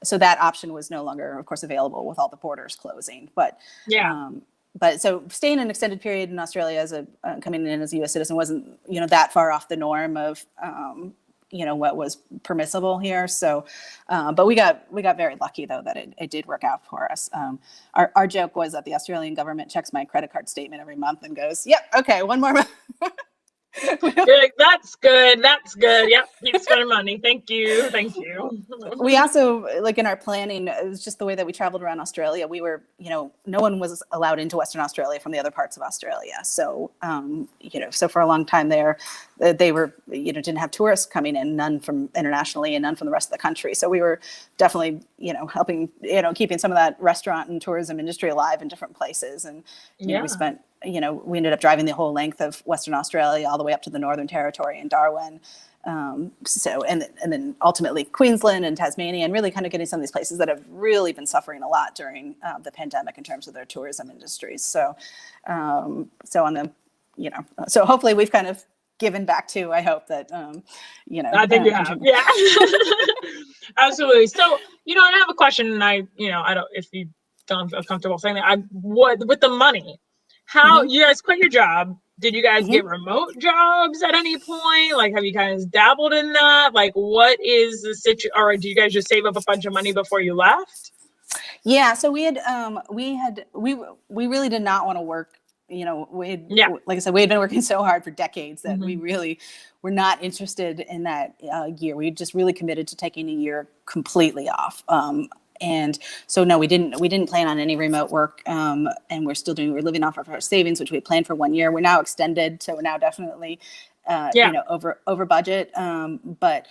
So that option was no longer, of course, available with all the borders closing. But But so staying an extended period in Australia as coming in as a U.S. citizen wasn't, that far off the norm of, what was permissible here. So, but we got very lucky though that it did work out for us. Our joke was that the Australian government checks my credit card statement every month and goes, "Yep, okay, one more month." You're like, that's good. That's good. Yep. Keep spending money. Thank you. Thank you. We also, like in our planning, it was just the way that we traveled around Australia. We were, no one was allowed into Western Australia from the other parts of Australia. So, so for a long time there, they were, didn't have tourists coming in, none from internationally and none from the rest of the country. So we were definitely, helping, keeping some of that restaurant and tourism industry alive in different places. And we spent, we ended up driving the whole length of Western Australia all the way up to the Northern Territory in Darwin. And then ultimately Queensland and Tasmania, and really kind of getting some of these places that have really been suffering a lot during the pandemic in terms of their tourism industries. So, so hopefully we've kind of given back to, I hope that, I think you have. Yeah, absolutely. So, I have a question, and I don't, if you don't feel comfortable saying that, with the money, how you guys quit your job? Did you guys get remote jobs at any point? Like, have you guys dabbled in that? Like, what is the situation? Or do you guys just save up a bunch of money before you left? Yeah. So we really did not want to work. Like I said, we had been working so hard for decades that we really were not interested in that year. We just really committed to taking a year completely off. And so, no, we didn't plan on any remote work. And we're living off of our savings, which we had planned for 1 year. We're now extended. So we're now definitely, over budget. But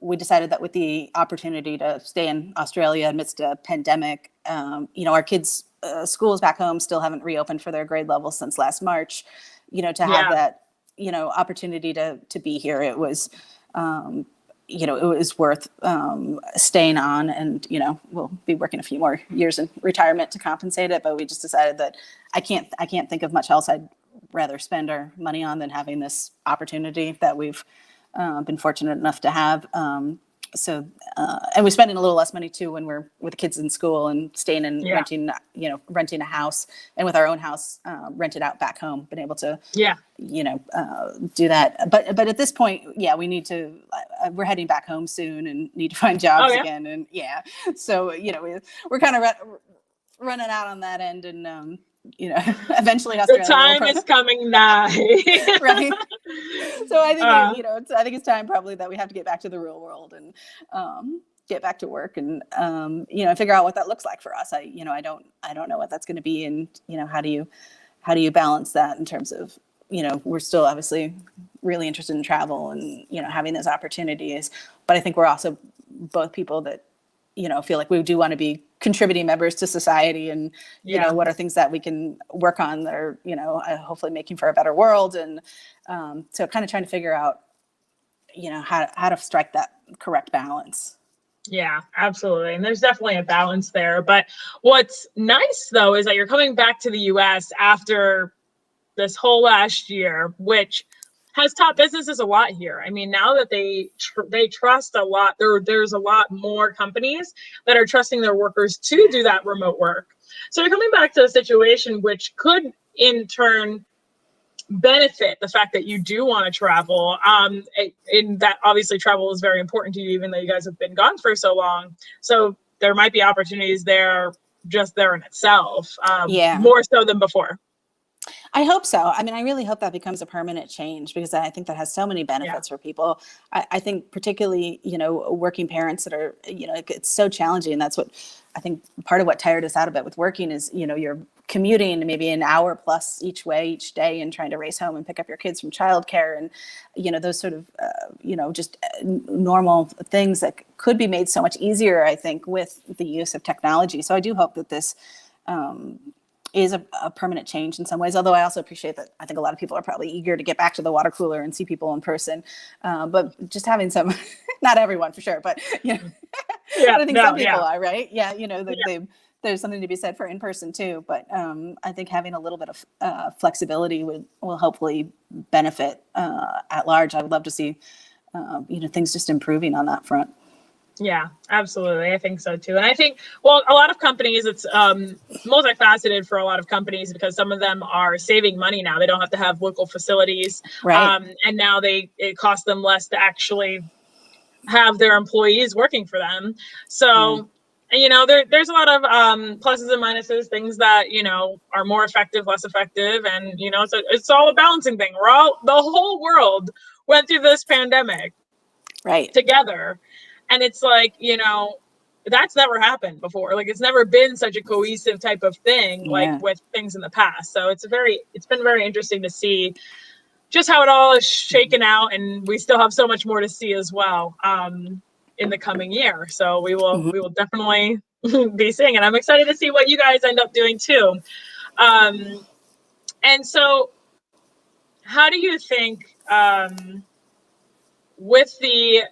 we decided that with the opportunity to stay in Australia amidst a pandemic, our kids' schools back home still haven't reopened for their grade levels since last March, to have that, opportunity to be here. It was, it was worth staying on, and we'll be working a few more years in retirement to compensate it. But we just decided that I can't think of much else I'd rather spend our money on than having this opportunity that we've been fortunate enough to have. And we're spending a little less money too when we're with the kids in school and staying and renting a house, and with our own house rented out back home, been able to do that. But at this point, we need to. We're heading back home soon and need to find jobs again. And so we're kind of running out on that end, and eventually Australia. The time is coming nigh. Right. So I think I think it's time probably that we have to get back to the real world and get back to work and figure out what that looks like for us. I don't know what that's going to be, and how do you balance that in terms of we're still obviously really interested in travel and having those opportunities, but I think we're also both people that feel like we do want to be contributing members to society, and what are things that we can work on that are hopefully making for a better world, and so kind of trying to figure out how to strike that correct balance. Yeah, absolutely. And there's definitely a balance there. But what's nice though is that you're coming back to the US after this whole last year, which has taught businesses a lot here. I mean, now that they trust a lot, there's a lot more companies that are trusting their workers to do that remote work. So you're coming back to a situation which could in turn benefit the fact that you do want to travel. In that obviously travel is very important to you, even though you guys have been gone for so long. So there might be opportunities there just there in itself, more so than before. I hope so. I mean, I really hope that becomes a permanent change, because I think that has so many benefits for people. I think particularly, working parents that are, it's so challenging. And that's what I think part of what tired us out a bit with working is, you're commuting maybe an hour plus each way each day and trying to race home and pick up your kids from childcare, and, those sort of, just normal things that could be made so much easier, I think, with the use of technology. So I do hope that this, is a permanent change in some ways, although I also appreciate that I think a lot of people are probably eager to get back to the water cooler and see people in person. But just having some, not everyone for sure, but but I think some people are, right? Yeah, there's something to be said for in person too. But I think having a little bit of flexibility will hopefully benefit at large. I would love to see things just improving on that front. Yeah, absolutely. I think so too. And I think, well, a lot of companies, it's multifaceted for a lot of companies, because some of them are saving money now. They don't have to have local facilities. Right. And now it costs them less to actually have their employees working for them. Yeah. So, you know, there's a lot of pluses and minuses, things that, you know, are more effective, less effective. And, you know, it's all a balancing thing. The whole world went through this pandemic Right. together. And it's like, you know, that's never happened before. Like, it's never been such a cohesive type of thing, like Yeah. with things in the past. So it's been very interesting to see just how it all is shaken out, and we still have so much more to see as well in the coming year. So we will definitely be seeing it. I'm excited to see what you guys end up doing too. And so, how do you think with the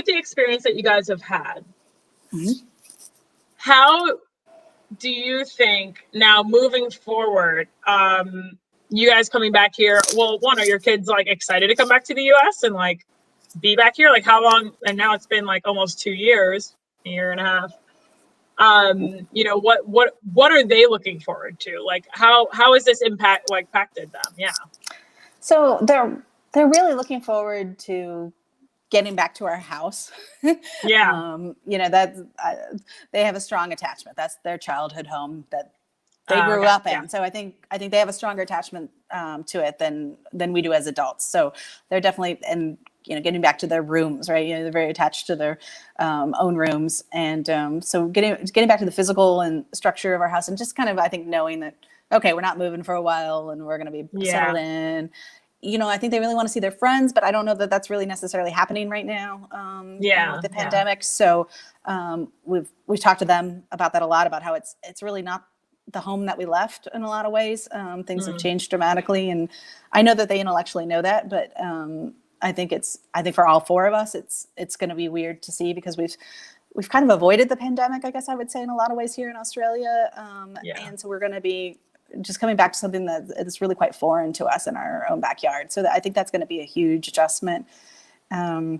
experience that you guys have had, how do you think now moving forward? You guys coming back here, well, one, are your kids like excited to come back to the US and like be back here? Like, how long? And now it's been like almost 2 years, a year and a half. You know, what are they looking forward to? Like, how has this impacted them? Yeah. So they're really looking forward to getting back to our house. Yeah. You know, that they have a strong attachment. That's their childhood home that they grew Okay. up in. Yeah. So I think they have a stronger attachment to it than we do as adults. So they're definitely, and you know, getting back to their rooms, right? You know, they're very attached to their own rooms, and so getting back to the physical and structure of our house, and just kind of, I think, knowing that, okay, we're not moving for a while, and we're going to be settled in. You know, I think they really want to see their friends, but I don't know that that's really necessarily happening right now. You know, with the pandemic. So we've talked to them about that a lot, about how it's really not the home that we left in a lot of ways. Things have changed dramatically, and I know that they intellectually know that, but I think for all four of us, it's going to be weird to see, because we've kind of avoided the pandemic, I guess I would say, in a lot of ways here in Australia. And so we're going to be just coming back to something that is really quite foreign to us in our own backyard. So I think that's going to be a huge adjustment. You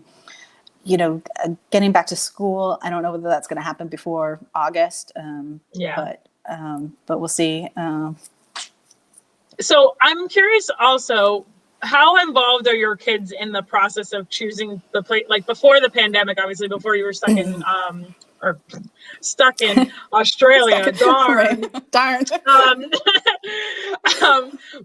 know, getting back to school, I don't know whether that's going to happen before August. But we'll see. So I'm curious also, how involved are your kids in the process of choosing the place? Like, before the pandemic, obviously, before you were stuck in Australia. Darn. Darn.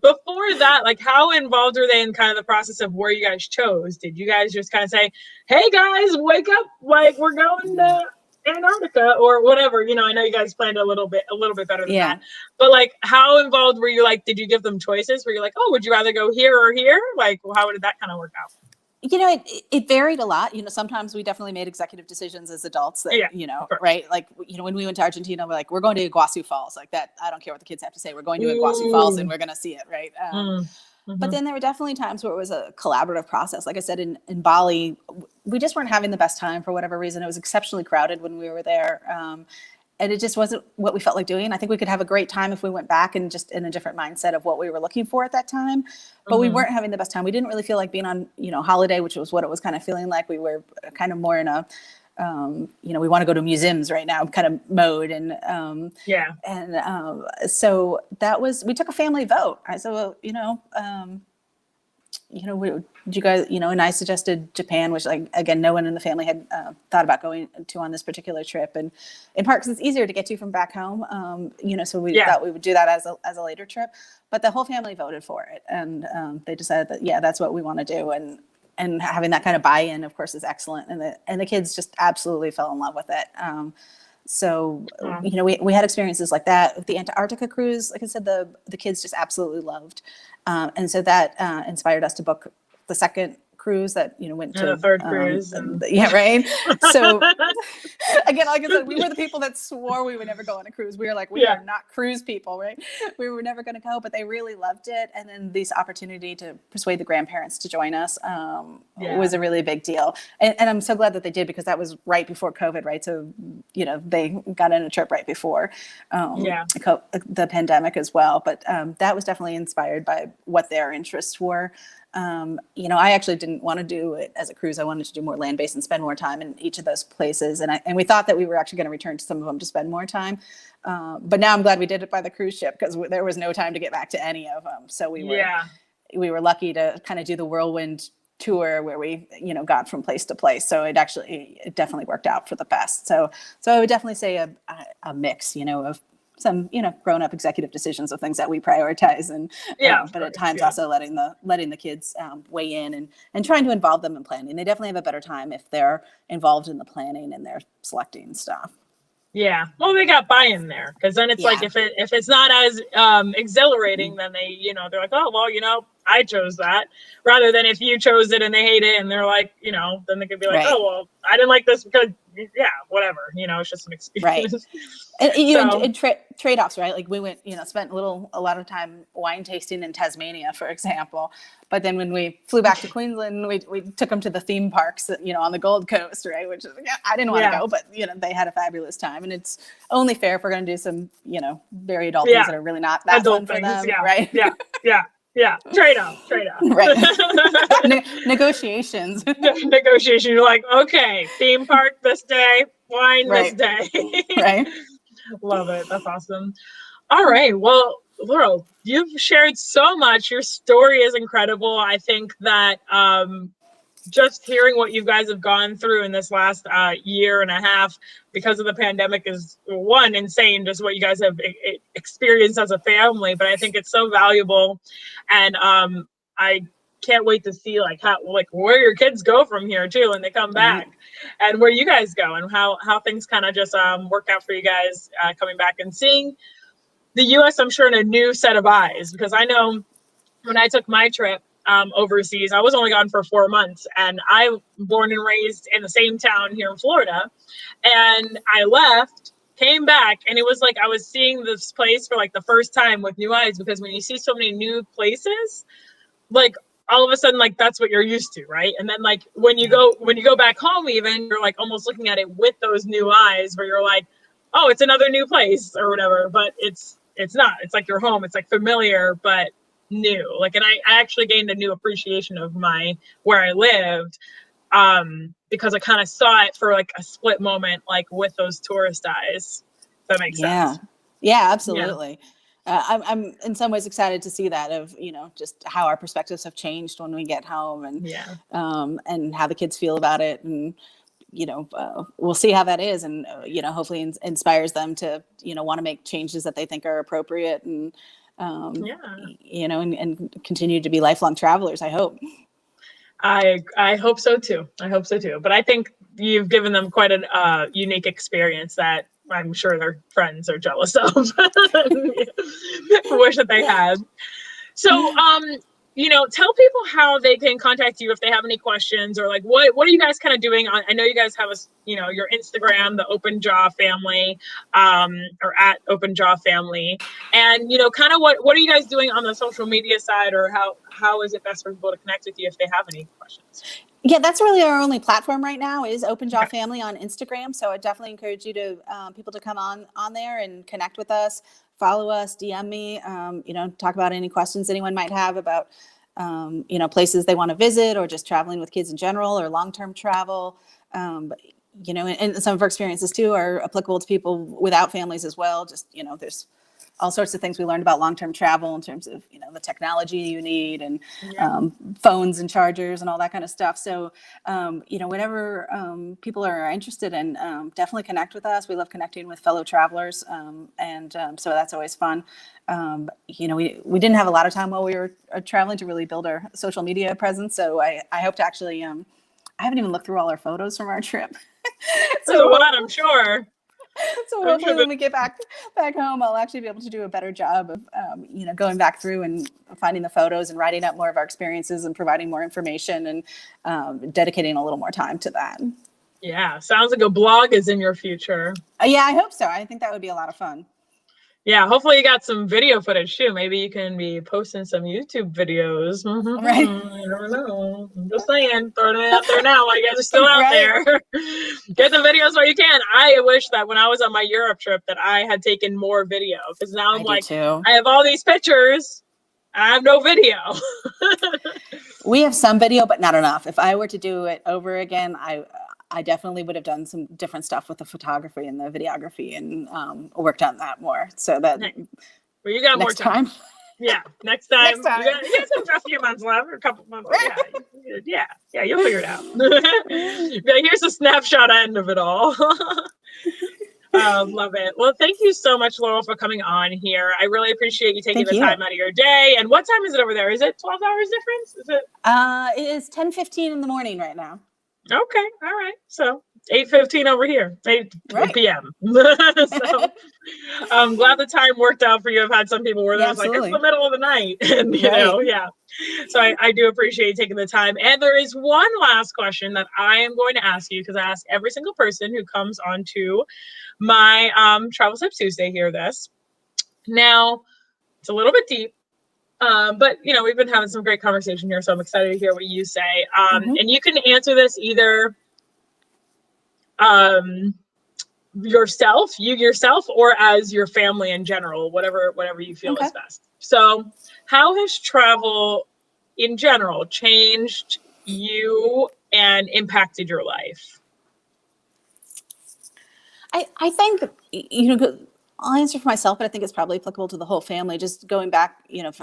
Before that, like, how involved are they in kind of the process of where you guys chose? Did you guys just kind of say, "Hey guys, wake up! Like, we're going to Antarctica," or whatever? You know, I know you guys planned a little bit better than that. But like, how involved were you? Like, did you give them choices? Were you like, "Oh, would you rather go here or here?" Like, how did that kind of work out? You know, it varied a lot. You know, sometimes we definitely made executive decisions as adults that, you know, right? Like, you know, when we went to Argentina, we're like, we're going to Iguazu Falls. Like that, I don't care what the kids have to say. We're going to Iguazu Falls and we're going to see it, right? But then there were definitely times where it was a collaborative process. Like I said, in Bali, we just weren't having the best time for whatever reason. It was exceptionally crowded when we were there. And it just wasn't what we felt like doing. I think we could have a great time if we went back and just in a different mindset of what we were looking for at that time. But we weren't having the best time. We didn't really feel like being on, you know, holiday, which was what it was kind of feeling like. We were kind of more in a, you know, we want to go to museums right now kind of mode. And so that was, we took a family vote. I said, well, you know, you guys, you know, and I suggested Japan, which, like, again, no one in the family had thought about going to on this particular trip, and in part because it's easier to get to from back home, you know, so we thought we would do that as a later trip, but the whole family voted for it, and they decided that, that's what we want to do, and having that kind of buy-in, of course, is excellent, and the kids just absolutely fell in love with it. So, you know, we had experiences like that. The Antarctica cruise, like I said, the kids just absolutely loved. And so that inspired us to book the second cruise that, you know, went to the third cruise. Right. So again, like I said, we were the people that swore we would never go on a cruise. We were like, we are not cruise people, right? We were never going to go, but they really loved it. And then this opportunity to persuade the grandparents to join us was a really big deal. And I'm so glad that they did, because that was right before COVID, right? So, you know, they got in a trip right before the pandemic as well. But that was definitely inspired by what their interests were. You know, I actually didn't want to do it as a cruise. I wanted to do more land-based and spend more time in each of those places. And we thought that we were actually going to return to some of them to spend more time. But now I'm glad we did it by the cruise ship, because there was no time to get back to any of them. So we were lucky to kind of do the whirlwind tour where we, got from place to place. So it definitely worked out for the best. So I would definitely say a mix, of some, grown up executive decisions of things that we prioritize, and but at times also letting the kids weigh in and trying to involve them in planning. They definitely have a better time if they're involved in the planning and they're selecting stuff. Yeah, well, they got buy-in there, because then it's like if it's not as exhilarating, then they're like, oh well, I chose that, rather than if you chose it and they hate it and they're like, then they could be like, oh well, I didn't like this because whatever, it's just an experience. Right. And trade-offs, right? Like we went, spent a lot of time wine tasting in Tasmania, for example. But then when we flew back to Queensland, we took them to the theme parks, on the Gold Coast, right? Which is, I didn't want to go, but they had a fabulous time. And it's only fair if we're going to do some, very adult things that are really not that adult fun for them, right? Yeah. Trade-off. Right. Negotiations. Negotiation. You're like, okay, theme park this day, wine this day. Right. Love it. That's awesome. All right. Well, Laurel, you've shared so much. Your story is incredible. I think that just hearing what you guys have gone through in this last year and a half because of the pandemic is, one, insane, just what you guys have experienced as a family. But I think it's so valuable. And I can't wait to see where your kids go from here too, and they come back, and where you guys go, and how things kind of just work out for you guys coming back and seeing the U.S. I'm sure in a new set of eyes, because I know when I took my trip overseas, I was only gone for 4 months, and I'm born and raised in the same town here in Florida, and I left, came back, and it was like I was seeing this place for like the first time with new eyes, because when you see so many new places, like all of a sudden, like that's what you're used to, right? And then like when you go back home, even you're like almost looking at it with those new eyes, where you're like, oh, it's another new place or whatever, but it's not. It's like your home. It's like familiar but new. Like, and I actually gained a new appreciation of where I lived, because I kind of saw it for like a split moment, like with those tourist eyes. If that makes sense. Yeah, absolutely. Yeah. I'm in some ways excited to see that, of, just how our perspectives have changed when we get home, and how the kids feel about it. And, we'll see how that is. And, hopefully inspires them to, want to make changes that they think are appropriate, and, and continue to be lifelong travelers, I hope. I hope so too. But I think you've given them quite a unique experience that I'm sure their friends are jealous of. Wish that they had. So, tell people how they can contact you if they have any questions, or like what are you guys kind of doing on? I know you guys have your Instagram, the Open Jaw Family, or at Open Jaw Family, and kind of what are you guys doing on the social media side, or how is it best for people to connect with you if they have any questions? Yeah, that's really our only platform right now, is Open Jaw Family on Instagram. So I definitely encourage you to people to come on there and connect with us, follow us, DM me, talk about any questions anyone might have about, places they want to visit, or just traveling with kids in general, or long-term travel. And some of our experiences too are applicable to people without families as well. Just, there's all sorts of things we learned about long-term travel in terms of, the technology you need, and phones and chargers and all that kind of stuff. So, whatever people are interested in, definitely connect with us. We love connecting with fellow travelers. So that's always fun. We didn't have a lot of time while we were traveling to really build our social media presence. So I hope to actually, I haven't even looked through all our photos from our trip. So what, I'm sure. So hopefully when we get back home, I'll actually be able to do a better job of, going back through and finding the photos and writing up more of our experiences and providing more information, and dedicating a little more time to that. Yeah, sounds like a blog is in your future. Yeah, I hope so. I think that would be a lot of fun. Yeah, hopefully you got some video footage too. Maybe you can be posting some YouTube videos. Right. I don't know. I'm just saying, throwing it out there now while you guys are still out there. Get the videos while you can. I wish that when I was on my Europe trip that I had taken more video, because now I'm like, I have all these pictures. I have no video. We have some video, but not enough. If I were to do it over again, I definitely would have done some different stuff with the photography and the videography, and worked on that more. So that well, you got more time. Yeah, next time. Next time. You got a few months left, or a couple months left. Yeah, you'll figure it out. Here's a snapshot end of it all. Love it. Well, thank you so much, Laurel, for coming on here. I really appreciate you taking Thank the you. time out of your day. And what time is it over there? Is it 12 hours difference? Is it? It is 10:15 in the morning right now. Okay. All right. So 8:15 over here, 8 Right. p.m. So I'm glad the time worked out for you. I've had some people where there's like, it's the middle of the night. And, yeah. So I do appreciate you taking the time. And there is one last question that I am going to ask you, because I ask every single person who comes onto my Travel Tips Tuesday here this. Now, it's a little bit deep. But we've been having some great conversation here, so I'm excited to hear what you say. And you can answer this either yourself, or as your family in general, whatever you feel is best. So, how has travel in general changed you and impacted your life? I think, I'll answer for myself, but I think it's probably applicable to the whole family. Just going back,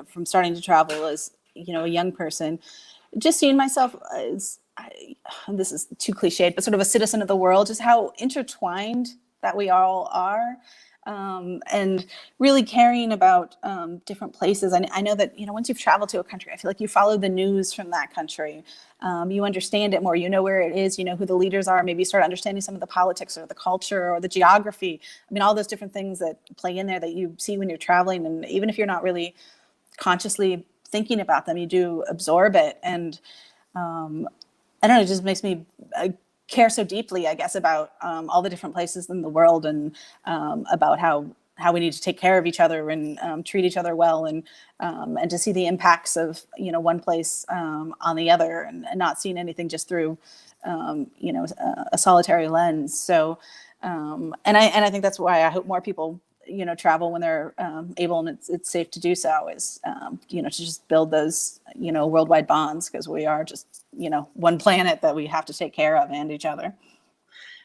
from starting to travel as, a young person, just seeing myself as, this is too cliched, but sort of a citizen of the world, just how intertwined that we all are. And really caring about different places. I know that, once you've traveled to a country, I feel like you follow the news from that country. You understand it more, where it is, who the leaders are, maybe you start understanding some of the politics or the culture or the geography. I mean, all those different things that play in there that you see when you're traveling. And even if you're not really consciously thinking about them, you do absorb it. And I don't know, it just makes me care so deeply, I guess, about all the different places in the world, and about how we need to take care of each other and treat each other well, and to see the impacts of one place on the other, and not seeing anything just through a solitary lens. So and I think that's why I hope more people travel when they're able, and it's safe to do so, is to just build those worldwide bonds, because we are just one planet that we have to take care of, and each other.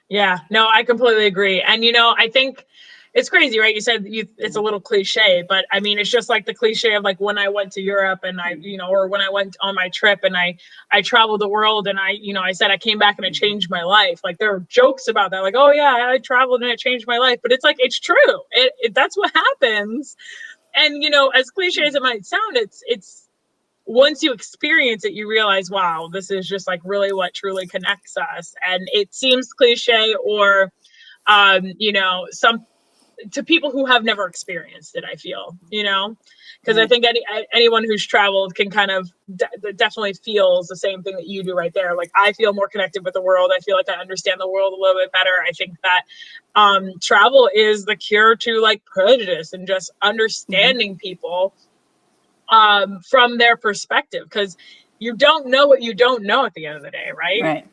Yeah, no, I completely agree. And I think it's crazy, right? You said it's a little cliche, but I mean, it's just like the cliche of like when I went to Europe and or when I went on my trip and I traveled the world, and I said I came back and it changed my life. Like, there are jokes about that, like, oh yeah, I traveled and it changed my life. But it's like, it's true. That's what happens. And as cliche as it might sound, it's once you experience it, you realize, wow, this is just like really what truly connects us. And it seems cliche, or some to people who have never experienced it, I feel, because I think anyone who's traveled can kind of definitely feels the same thing that you do right there. Like, I feel more connected with the world. I feel like I understand the world a little bit better. I think that travel is the cure to like prejudice and just understanding people from their perspective, because you don't know what you don't know at the end of the day, right?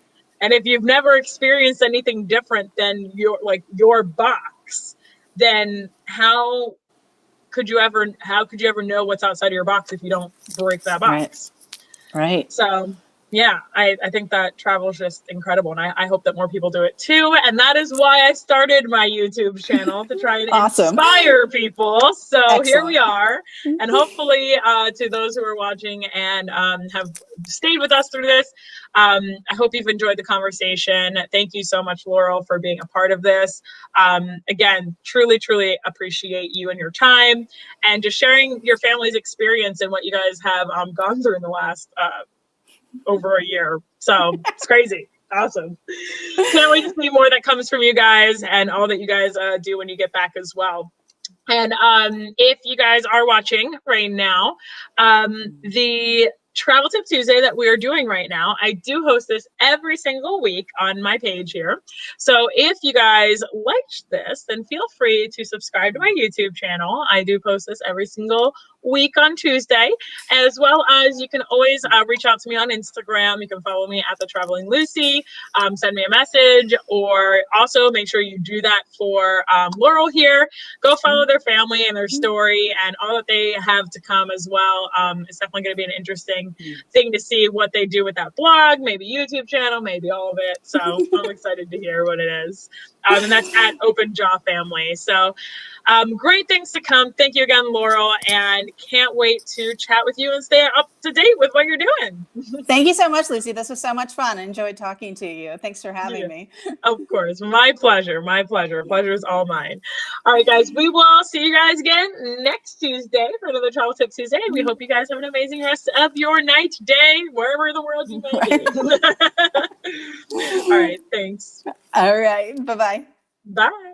And if you've never experienced anything different than your box, then how could you ever know what's outside of your box if you don't break that box? Right. So yeah, I think that travel is just incredible, and I hope that more people do it too. And that is why I started my YouTube channel, to try and inspire people. So excellent. Here we are. And hopefully to those who are watching and have stayed with us through this, I hope you've enjoyed the conversation. Thank you so much, Laurel, for being a part of this. Again, truly, truly appreciate you and your time, and just sharing your family's experience and what you guys have gone through in the last over a year. So it's crazy. Awesome. Can't wait to see more that comes from you guys, and all that you guys do when you get back as well. And if you guys are watching right now, the Travel Tip Tuesday that we are doing right now, I do host this every single week on my page here. So if you guys liked this, then feel free to subscribe to my YouTube channel. I do post this every single week on Tuesday, as well as you can always reach out to me on Instagram. You can follow me at The Traveling Lucy, send me a message, or also make sure you do that for Laurel here. Go follow their family and their story and all that they have to come as well. It's definitely going to be an interesting thing to see what they do with that blog, maybe YouTube channel, maybe all of it. So I'm excited to hear what it is. And that's at Open Jaw Family. So Great things to come. Thank you again, Laurel, and can't wait to chat with you and stay up to date with what you're doing. Thank you so much, Lucy. This was so much fun. I enjoyed talking to you. Thanks for having Yeah. me. Of course. My pleasure. My pleasure. Pleasure is all mine. All right, guys. We will see you guys again next Tuesday for another Travel Tip Tuesday. We hope you guys have an amazing rest of your night, day, wherever in the world you may be. All right. Thanks. All right. Bye-bye. Bye.